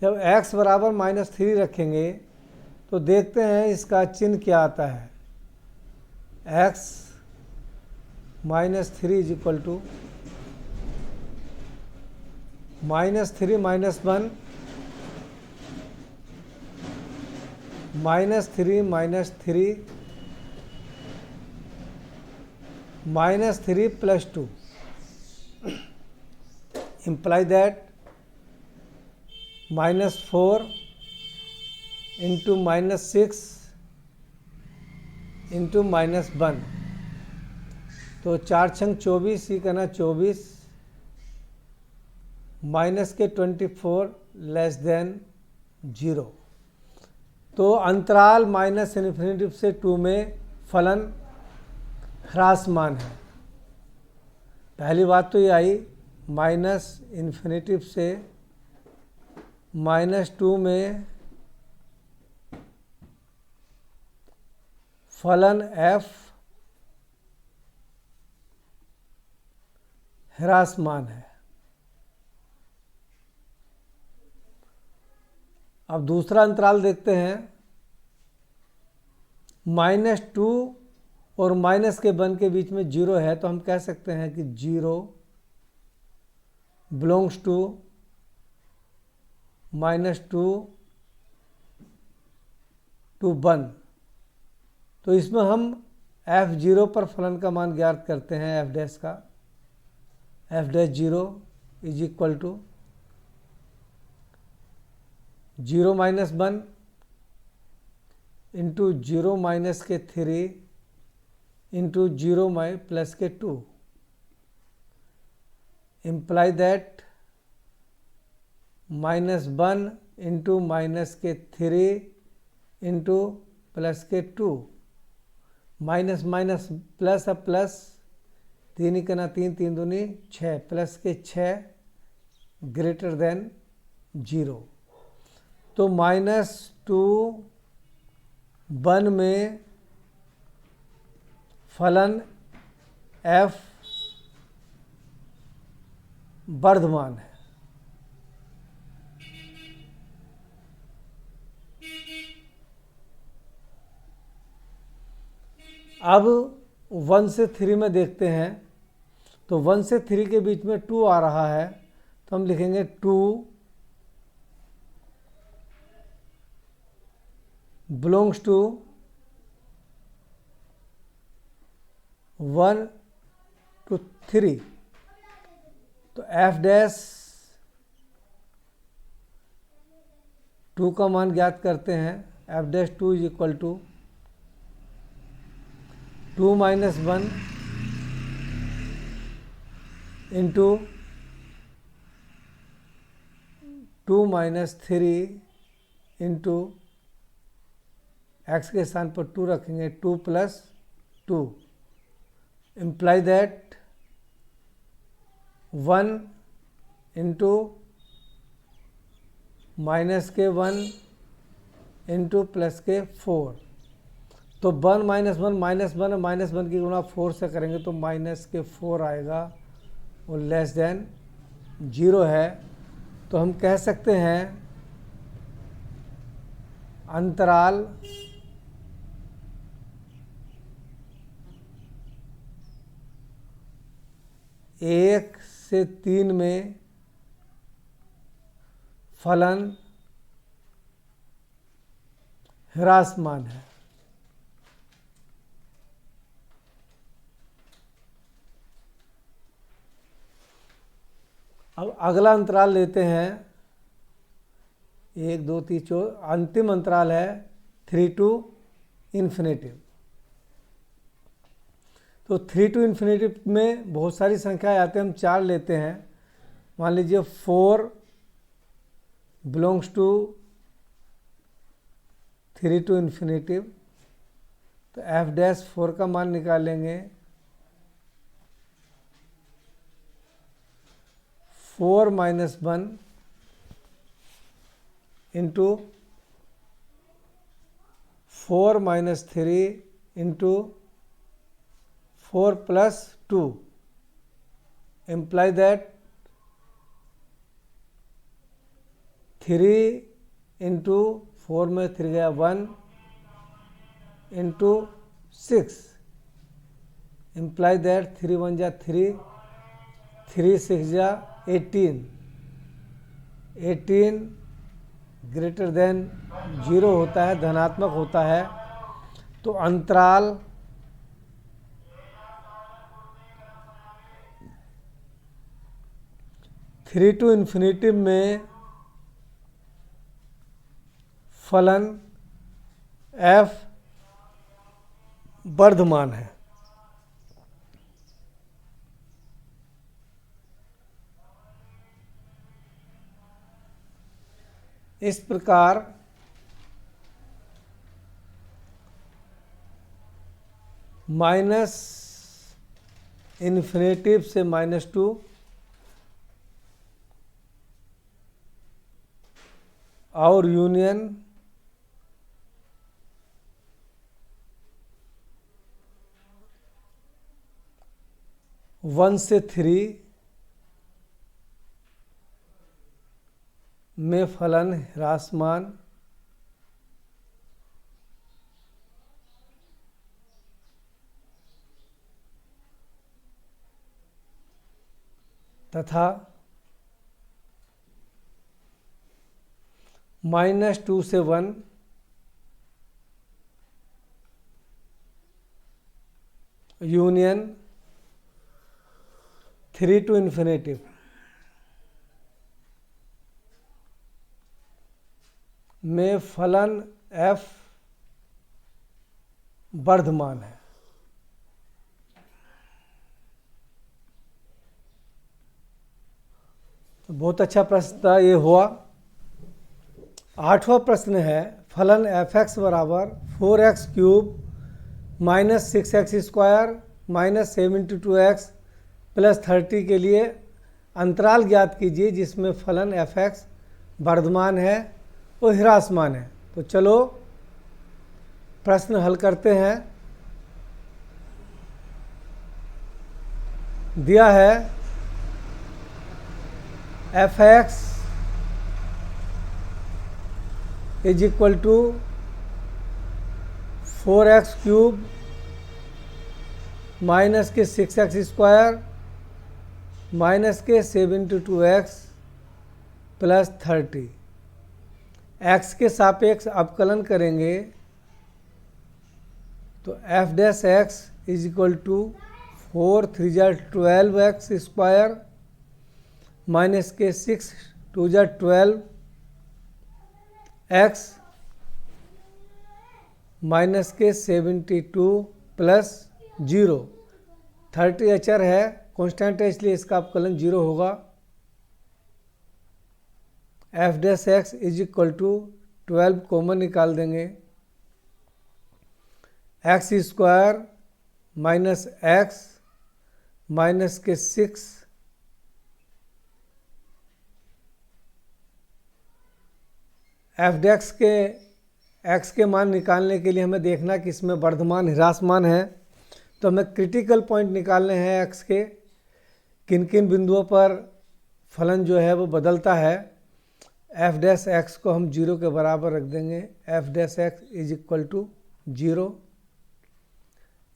जब x बराबर -3 रखेंगे तो देखते हैं इसका चिन्ह क्या आता है। x minus 3 is equal to -3 -1 -3 -3 plus 2 imply that -4 into -6 into -1। तो 4 छंग 24, ही कहना 24, माइनस के 24 लेस देन 0। तो अंतराल -इन्फिनिटी से 2 में फलन ह्रासमान है। पहली बात तो ये आई, -इन्फिनिटी से -2 में फलन f ह्रासमान है। अब दूसरा अंतराल देखते हैं। -2 और -1 के बीच में 0 है, तो हम कह सकते हैं कि 0 बिलोंग्स टू -2 to 1। तो इसमें हम f0 पर फलन का मान ज्ञात करते हैं। f' का f'0 is equal to 0 minus 1 into 0 minus के 3 इंटू 0 प्लस के 2। इम्प्लाई दैट -1 इंटू माइनस के 3 इंटू प्लस के 2, माइनस माइनस प्लस, अब प्लस 3 का ना 3, 3 दूनी 6, प्लस के 6 ग्रेटर देन 0। तो -2 1 में फलन f वर्धमान है। अब 1 से 3 में देखते हैं, तो 1 से 3 के बीच में 2 आ रहा है, तो हम लिखेंगे 2 बिलोंग्स टू 1 to 3। तो f डैश 2 का मान ज्ञात करते हैं। f dash 2 is equal to 2 - 1 into 2 - 3 into x के स्थान पर 2 रखेंगे, 2 + 2 imply that 1 इंटू माइनस के 1 इंटू प्लस के 4। तो 1 - 1 -1 -1 की गुणा 4 से करेंगे तो माइनस के 4 आएगा और लेस देन 0 है। तो हम कह सकते हैं अंतराल एक से 3 में फलन ह्रासमान है। अब अगला अंतराल लेते हैं, 1 2 3 4, अंतिम अंतराल है 3 to ∞। तो 3 to ∞ में बहुत सारी संख्याएं आते हैं, हम 4 लेते हैं। मान लीजिए 4 बिलोंग्स टू 3 to ∞। तो f डैश 4 का मान निकालेंगे, 4 - 1 into 4 - 3 into 4 + 2 imply that 3 into 4 में 3 गया 1 इंटू 6 imply that 3 1 जा 3, 3 6 जा 18, 18 ग्रेटर देन 0 होता है, धनात्मक होता है। तो अंतराल थ्री टू ∞ में फलन f वर्धमान है। इस प्रकार -∞ से -2 और यूनियन वन से 3 में फलन ह्रासमान तथा -2 से 1 यूनियन 3 to ∞ में फलन f वर्धमान है। तो बहुत अच्छा प्रश्न था ये हुआ। 8वां प्रश्न है फलन f(x) बराबर 4x cube minus 6x square minus 7x plus 30 के लिए अंतराल ज्ञात कीजिए जिसमें फलन f(x) वर्धमान है और ह्रासमान है। तो चलो प्रश्न हल करते हैं। दिया है f(x) is equal to 4x cube minus के 6x स्क्वायर माइनस के 7x प्लस 30। x के सापेक्ष अवकलन करेंगे तो f dash x is equal to 4 3 जा 12x स्क्वायर माइनस के 6 2 जा 12x माइनस के 72 प्लस 0। 30 अचर है, कांस्टेंट है, इसलिए इसका अवकलन 0 होगा। f dash x is equal to 12 common निकाल देंगे, x square minus x minus के 6 f डैश के x के मान निकालने के लिए हमें देखना कि इसमें वर्धमान ह्रासमान है। तो हमें क्रिटिकल पॉइंट निकालने हैं x के, किन किन बिंदुओं पर फलन जो है वो बदलता है। f डैश x को हम 0 के बराबर रख देंगे, f dash x is equal to 0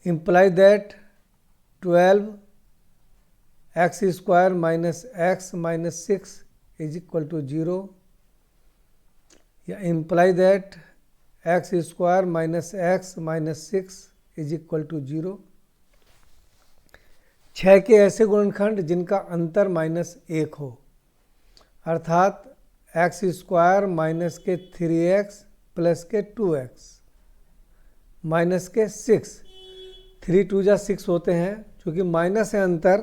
imply that 12x square minus x minus 6 is equal to 0 या imply that x square minus x minus 6 is equal to 0। 6 के ऐसे गुणनखंड जिनका अंतर -1 हो, अर्थात x स्क्वायर माइनस के 3x प्लस के 2x minus के 6, 3 2 जा 6 होते हैं। चूँकि माइनस है अंतर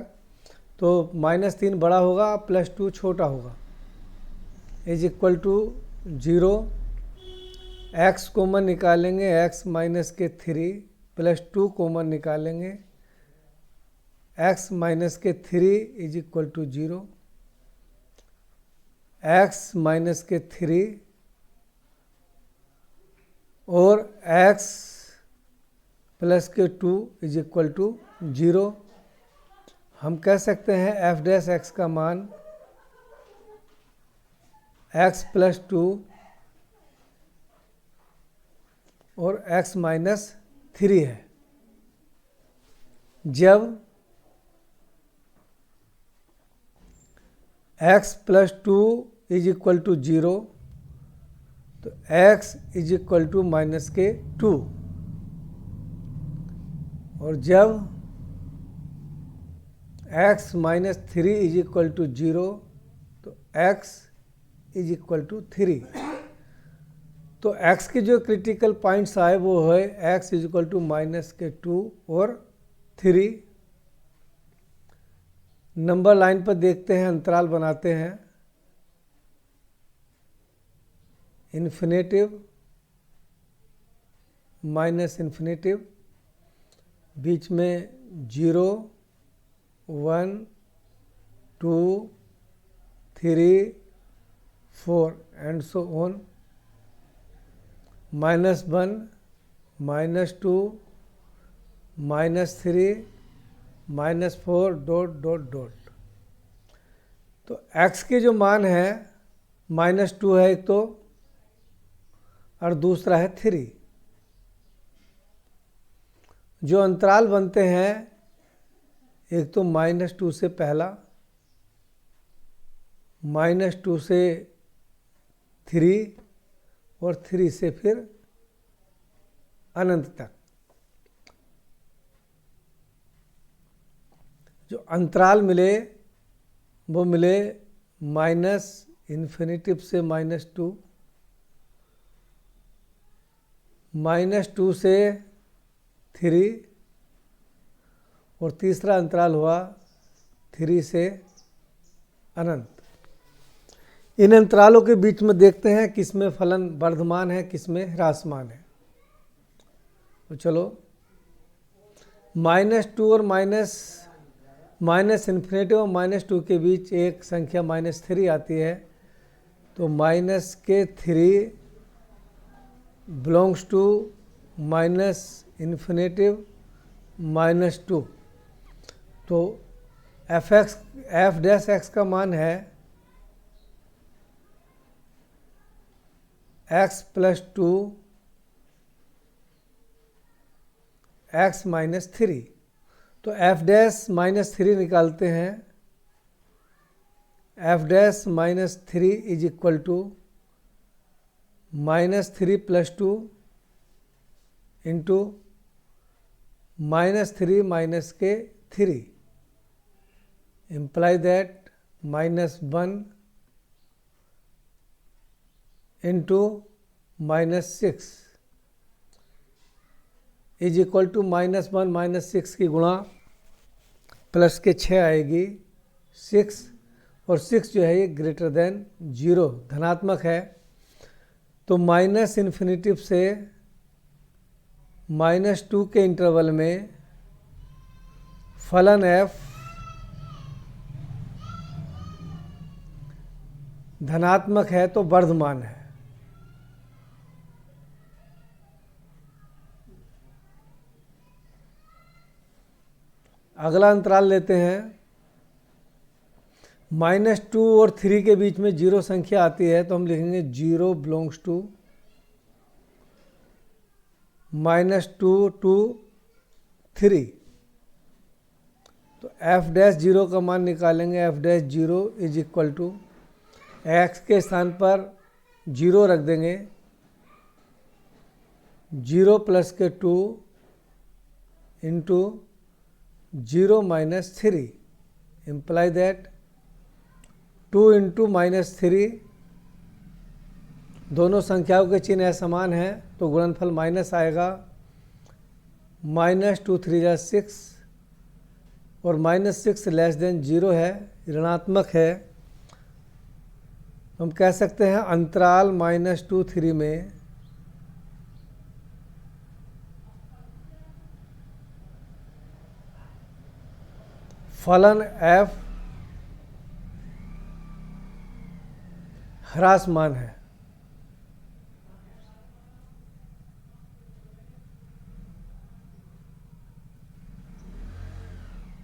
तो -3 बड़ा होगा प्लस 2 छोटा होगा, is equal to 0। x common निकालेंगे, x माइनस के 3 प्लस 2 कॉमन निकालेंगे, x माइनस के 3 is equal to 0। x minus के 3 और x प्लस के 2 इज इक्वल टू 0। हम कह सकते हैं f डैश x का मान x प्लस 2 और x माइनस 3 है। जब x plus 2 is equal to 0 तो x is equal to minus के 2, और जब x minus 3 is equal to 0 तो x इज इक्वल टू 3। तो x के जो क्रिटिकल पॉइंट्स आए वो है x is equal to minus के 2 और 3। नंबर लाइन पर देखते हैं, अंतराल बनाते हैं। इन्फिनेटिव माइनस इन्फिनेटिव, बीच में 0 1 2 3 4 and so on, -1 -2 -3 -4 dot dot dot. तो x के जो मान है -2 है एक तो, और दूसरा है 3। जो अंतराल बनते हैं एक तो -2 से पहला, -2 से 3 और 3 से फिर अनंत तक। जो अंतराल मिले वो मिले माइनस इन्फिनिटिव से -2, -2 से 3 और तीसरा अंतराल हुआ 3 से अनंत। इन अंतरालों के बीच में देखते हैं किसमें फलन वर्धमान है, किसमें ह्रासमान है। तो चलो, -2 और माइनस इन्फिनेटी और -2 के बीच एक संख्या -3 आती है, तो -3 बिलोंग्स टू -इन्फिनेटिव -2। तो f डैश एक्स का मान है x + 2 x - 3। तो f डैश -3 निकालते हैं। f dash -3 is equal to -3 + 2 into -3 - के 3 imply that -1 into -6 is equal to -1 - 6 की गुणा प्लस के 6 आएगी 6, और 6 जो है ये ग्रेटर देन 0 धनात्मक है। तो -इन्फिनेटिव से -2 के इंटरवल में फलन f धनात्मक है तो वर्धमान है। अगला अंतराल लेते हैं। -2 और 3 के बीच में 0 संख्या आती है, तो हम लिखेंगे 0 बिलोंग्स टू -2 to 3। तो f डैश 0 का मान निकालेंगे। f dash 0 is equal to x के स्थान पर 0 रख देंगे, 0 प्लस के 2 इंटू 0 - 3 इम्प्लाई दैट 2 इंटू -3 दोनों संख्याओं के चिन्ह असमान हैं, तो गुणनफल माइनस आएगा। -2 3 6 और -6 लेस देन 0 है, ऋणात्मक है। हम कह सकते हैं अंतराल -2 3 में फलन f ह्रासमान है।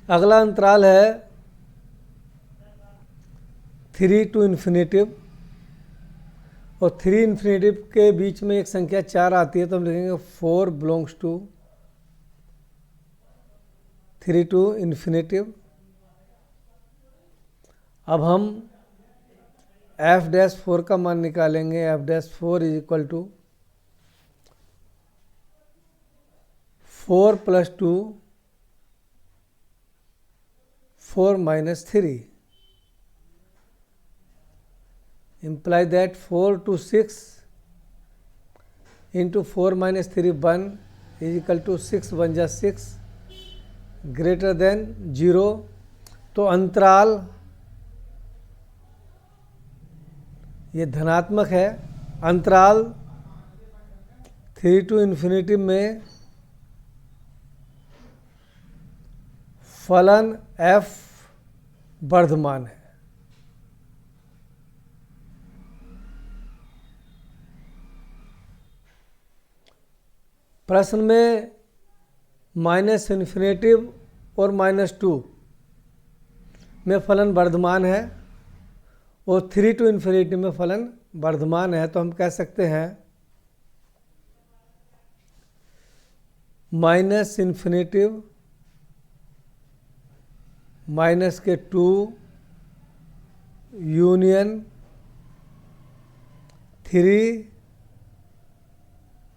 अगला अंतराल है 3 to इन्फिनेटिव, और 3 इन्फिनेटिव के बीच में एक संख्या 4 आती है, तो हम लिखेंगे 4 बिलोंग्स टू 3 to इन्फिनेटिव। अब हम f डैश 4 का मान निकालेंगे। f dash 4 is equal to 4 + 2 4 - 3 imply that 4 to 6 into 4 - 3 1 is equal to 6 1 जा 6 ग्रेटर देन 0। तो अंतराल ये धनात्मक है। अंतराल 3 to इन्फिनेटिव में फलन f वर्धमान है। प्रश्न में -इन्फिनेटिव और -2 में फलन वर्धमान है, और 3 to इन्फिनेटिव में फलन वर्धमान है, तो हम कह सकते हैं -इन्फिनेटिव के 2 यूनियन 3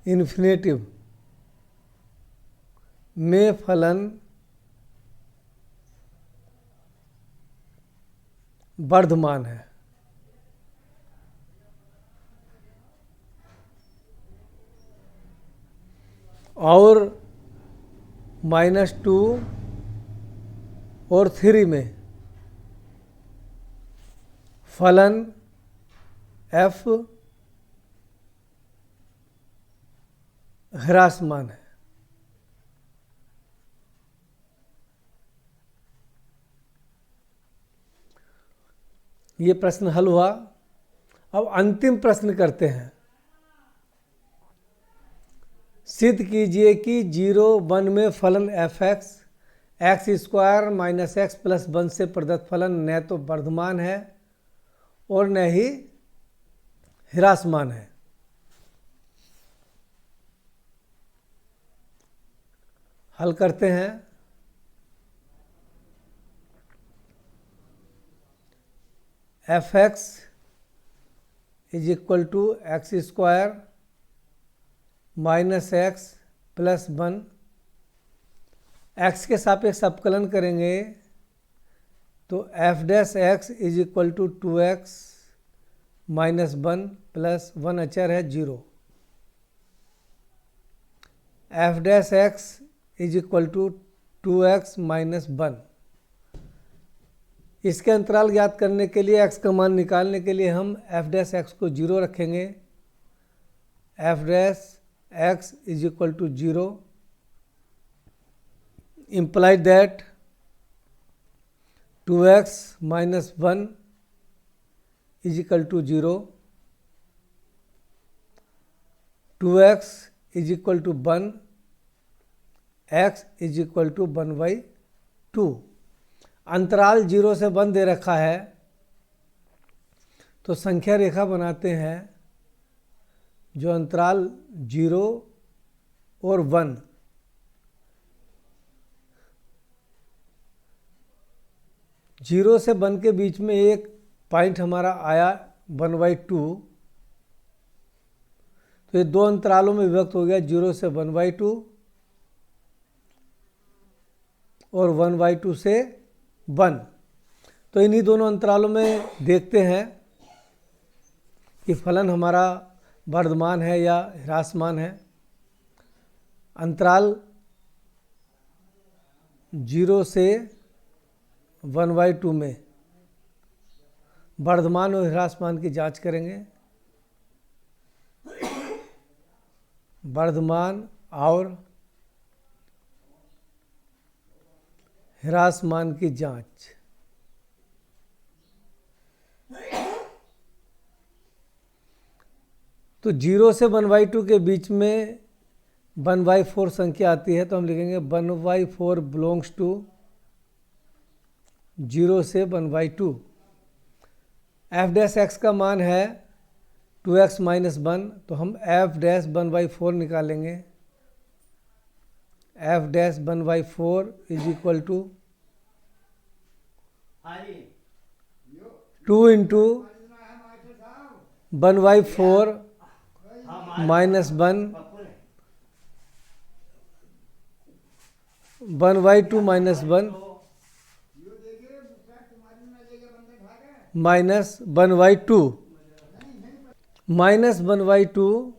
इन्फिनेटिव में फलन वर्धमान है। और -2 और 3 में फलन एफ ह्रासमान है। ये प्रश्न हल हुआ। अब अंतिम प्रश्न करते हैं। सिद्ध कीजिए कि 0, 1 में फलन F x square minus x plus 1 से प्रदत्त फलन न तो वर्धमान है और न ही ह्रासमान है। हल करते हैं। F x is equal to x square minus x plus 1, x के सापेक्ष अवकलन करेंगे तो f dash x is equal to 2x minus 1 plus 1 अचर है 0। F dash x is equal to 2x minus 1। इसके अंतराल ज्ञात करने के लिए x का मान निकालने के लिए हम एफ डैश एक्स को 0 रखेंगे। F dash x is equal to 0 implied that 2x minus 1 is equal to 0, 2x is equal to 1, x is equal to 1/2। अंतराल 0 से 1 दे रखा है तो संख्या रेखा बनाते हैं जो अंतराल 0 और 1 0 से 1 के बीच में एक पॉइंट हमारा आया 1/2, तो ये दो अंतरालों में विभक्त हो गया 0 से 1/2 और 1/2 से 1। तो इन्हीं दोनों अंतरालों में देखते हैं कि फलन हमारा वर्धमान है या ह्रासमान है। अंतराल 0 से 1/2 में वर्धमान और ह्रासमान की जांच करेंगे। वर्धमान और ह्रासमान की जांच। तो 0 से 1/2 के बीच में 1/4 संख्या आती है तो हम लिखेंगे 1/4 बिलोंग्स टू 0 से 1/2। एफ डैश एक्स का मान है 2x माइनस 1, तो हम एफ डैश 1/4 निकालेंगे। F dash 1/4 is equal to 2 into 1/4 minus 1 1/2 minus 1 minus 1/2 minus 1/2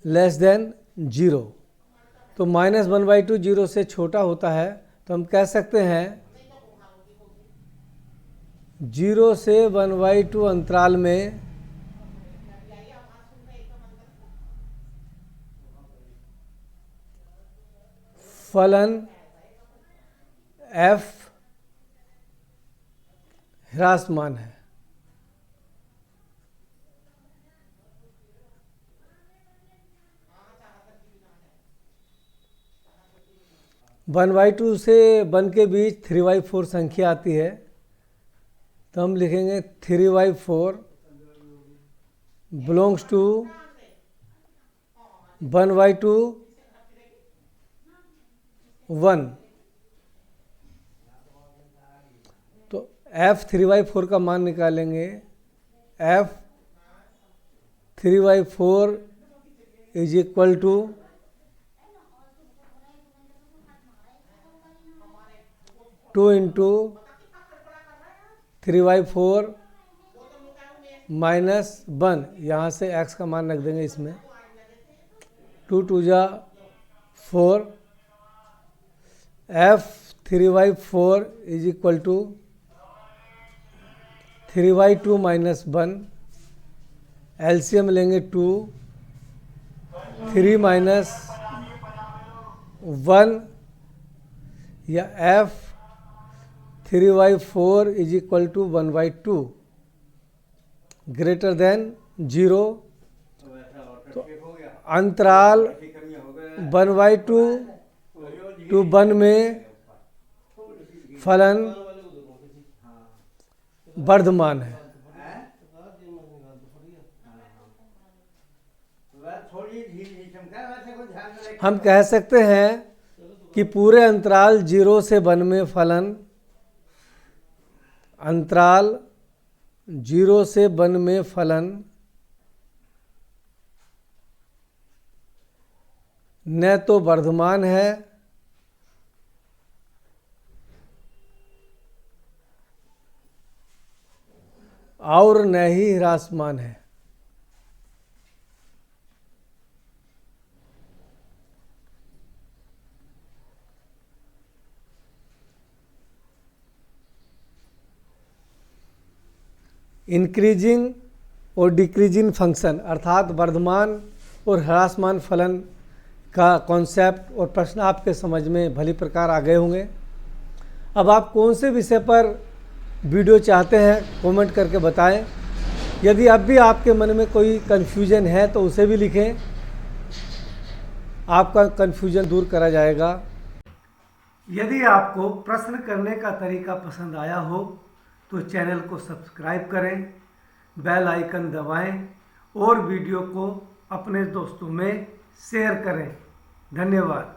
less than 0। तो माइनस 1/2 0 से छोटा होता है तो हम कह सकते हैं 0 से 1/2 अंतराल में फलन f ह्रासमान है। वन बाई टू से 1 के बीच 3/4 संख्या आती है तो हम लिखेंगे 3/4 बिलोंग्स टू 1/2 1। तो f 3/4 का मान निकालेंगे। f 3/4 is equal to 2 into 3/4 minus 1, यहाँ से x का मान रख देंगे इसमें। 2 2 जा 4, f 3/4 is equal to 3/2 minus 1, LCM लेंगे 2, 3 माइनस 1 या f 3/4 is equal to 1/2 greater than 0। तो अंतराल 1/2 to 1 में फलन वर्धमान है। हम कह सकते हैं कि पूरे अंतराल 0 से 1 में फलन, अंतराल 0 से 1 में फलन न तो वर्धमान है और न ही ह्रासमान है। इंक्रीजिंग और डिक्रीजिंग फंक्शन अर्थात वर्धमान और ह्रासमान फलन का कॉन्सेप्ट और प्रश्न आपके समझ में भली प्रकार आ गए होंगे। अब आप कौन से विषय पर वीडियो चाहते हैं कमेंट करके बताएं। यदि अब भी आपके मन में कोई कन्फ्यूजन है तो उसे भी लिखें, आपका कन्फ्यूजन दूर करा जाएगा। यदि आपको प्रश्न करने का तरीका पसंद आया हो तो चैनल को सब्सक्राइब करें, बेल आइकन दबाएं और वीडियो को अपने दोस्तों में शेयर करें। धन्यवाद।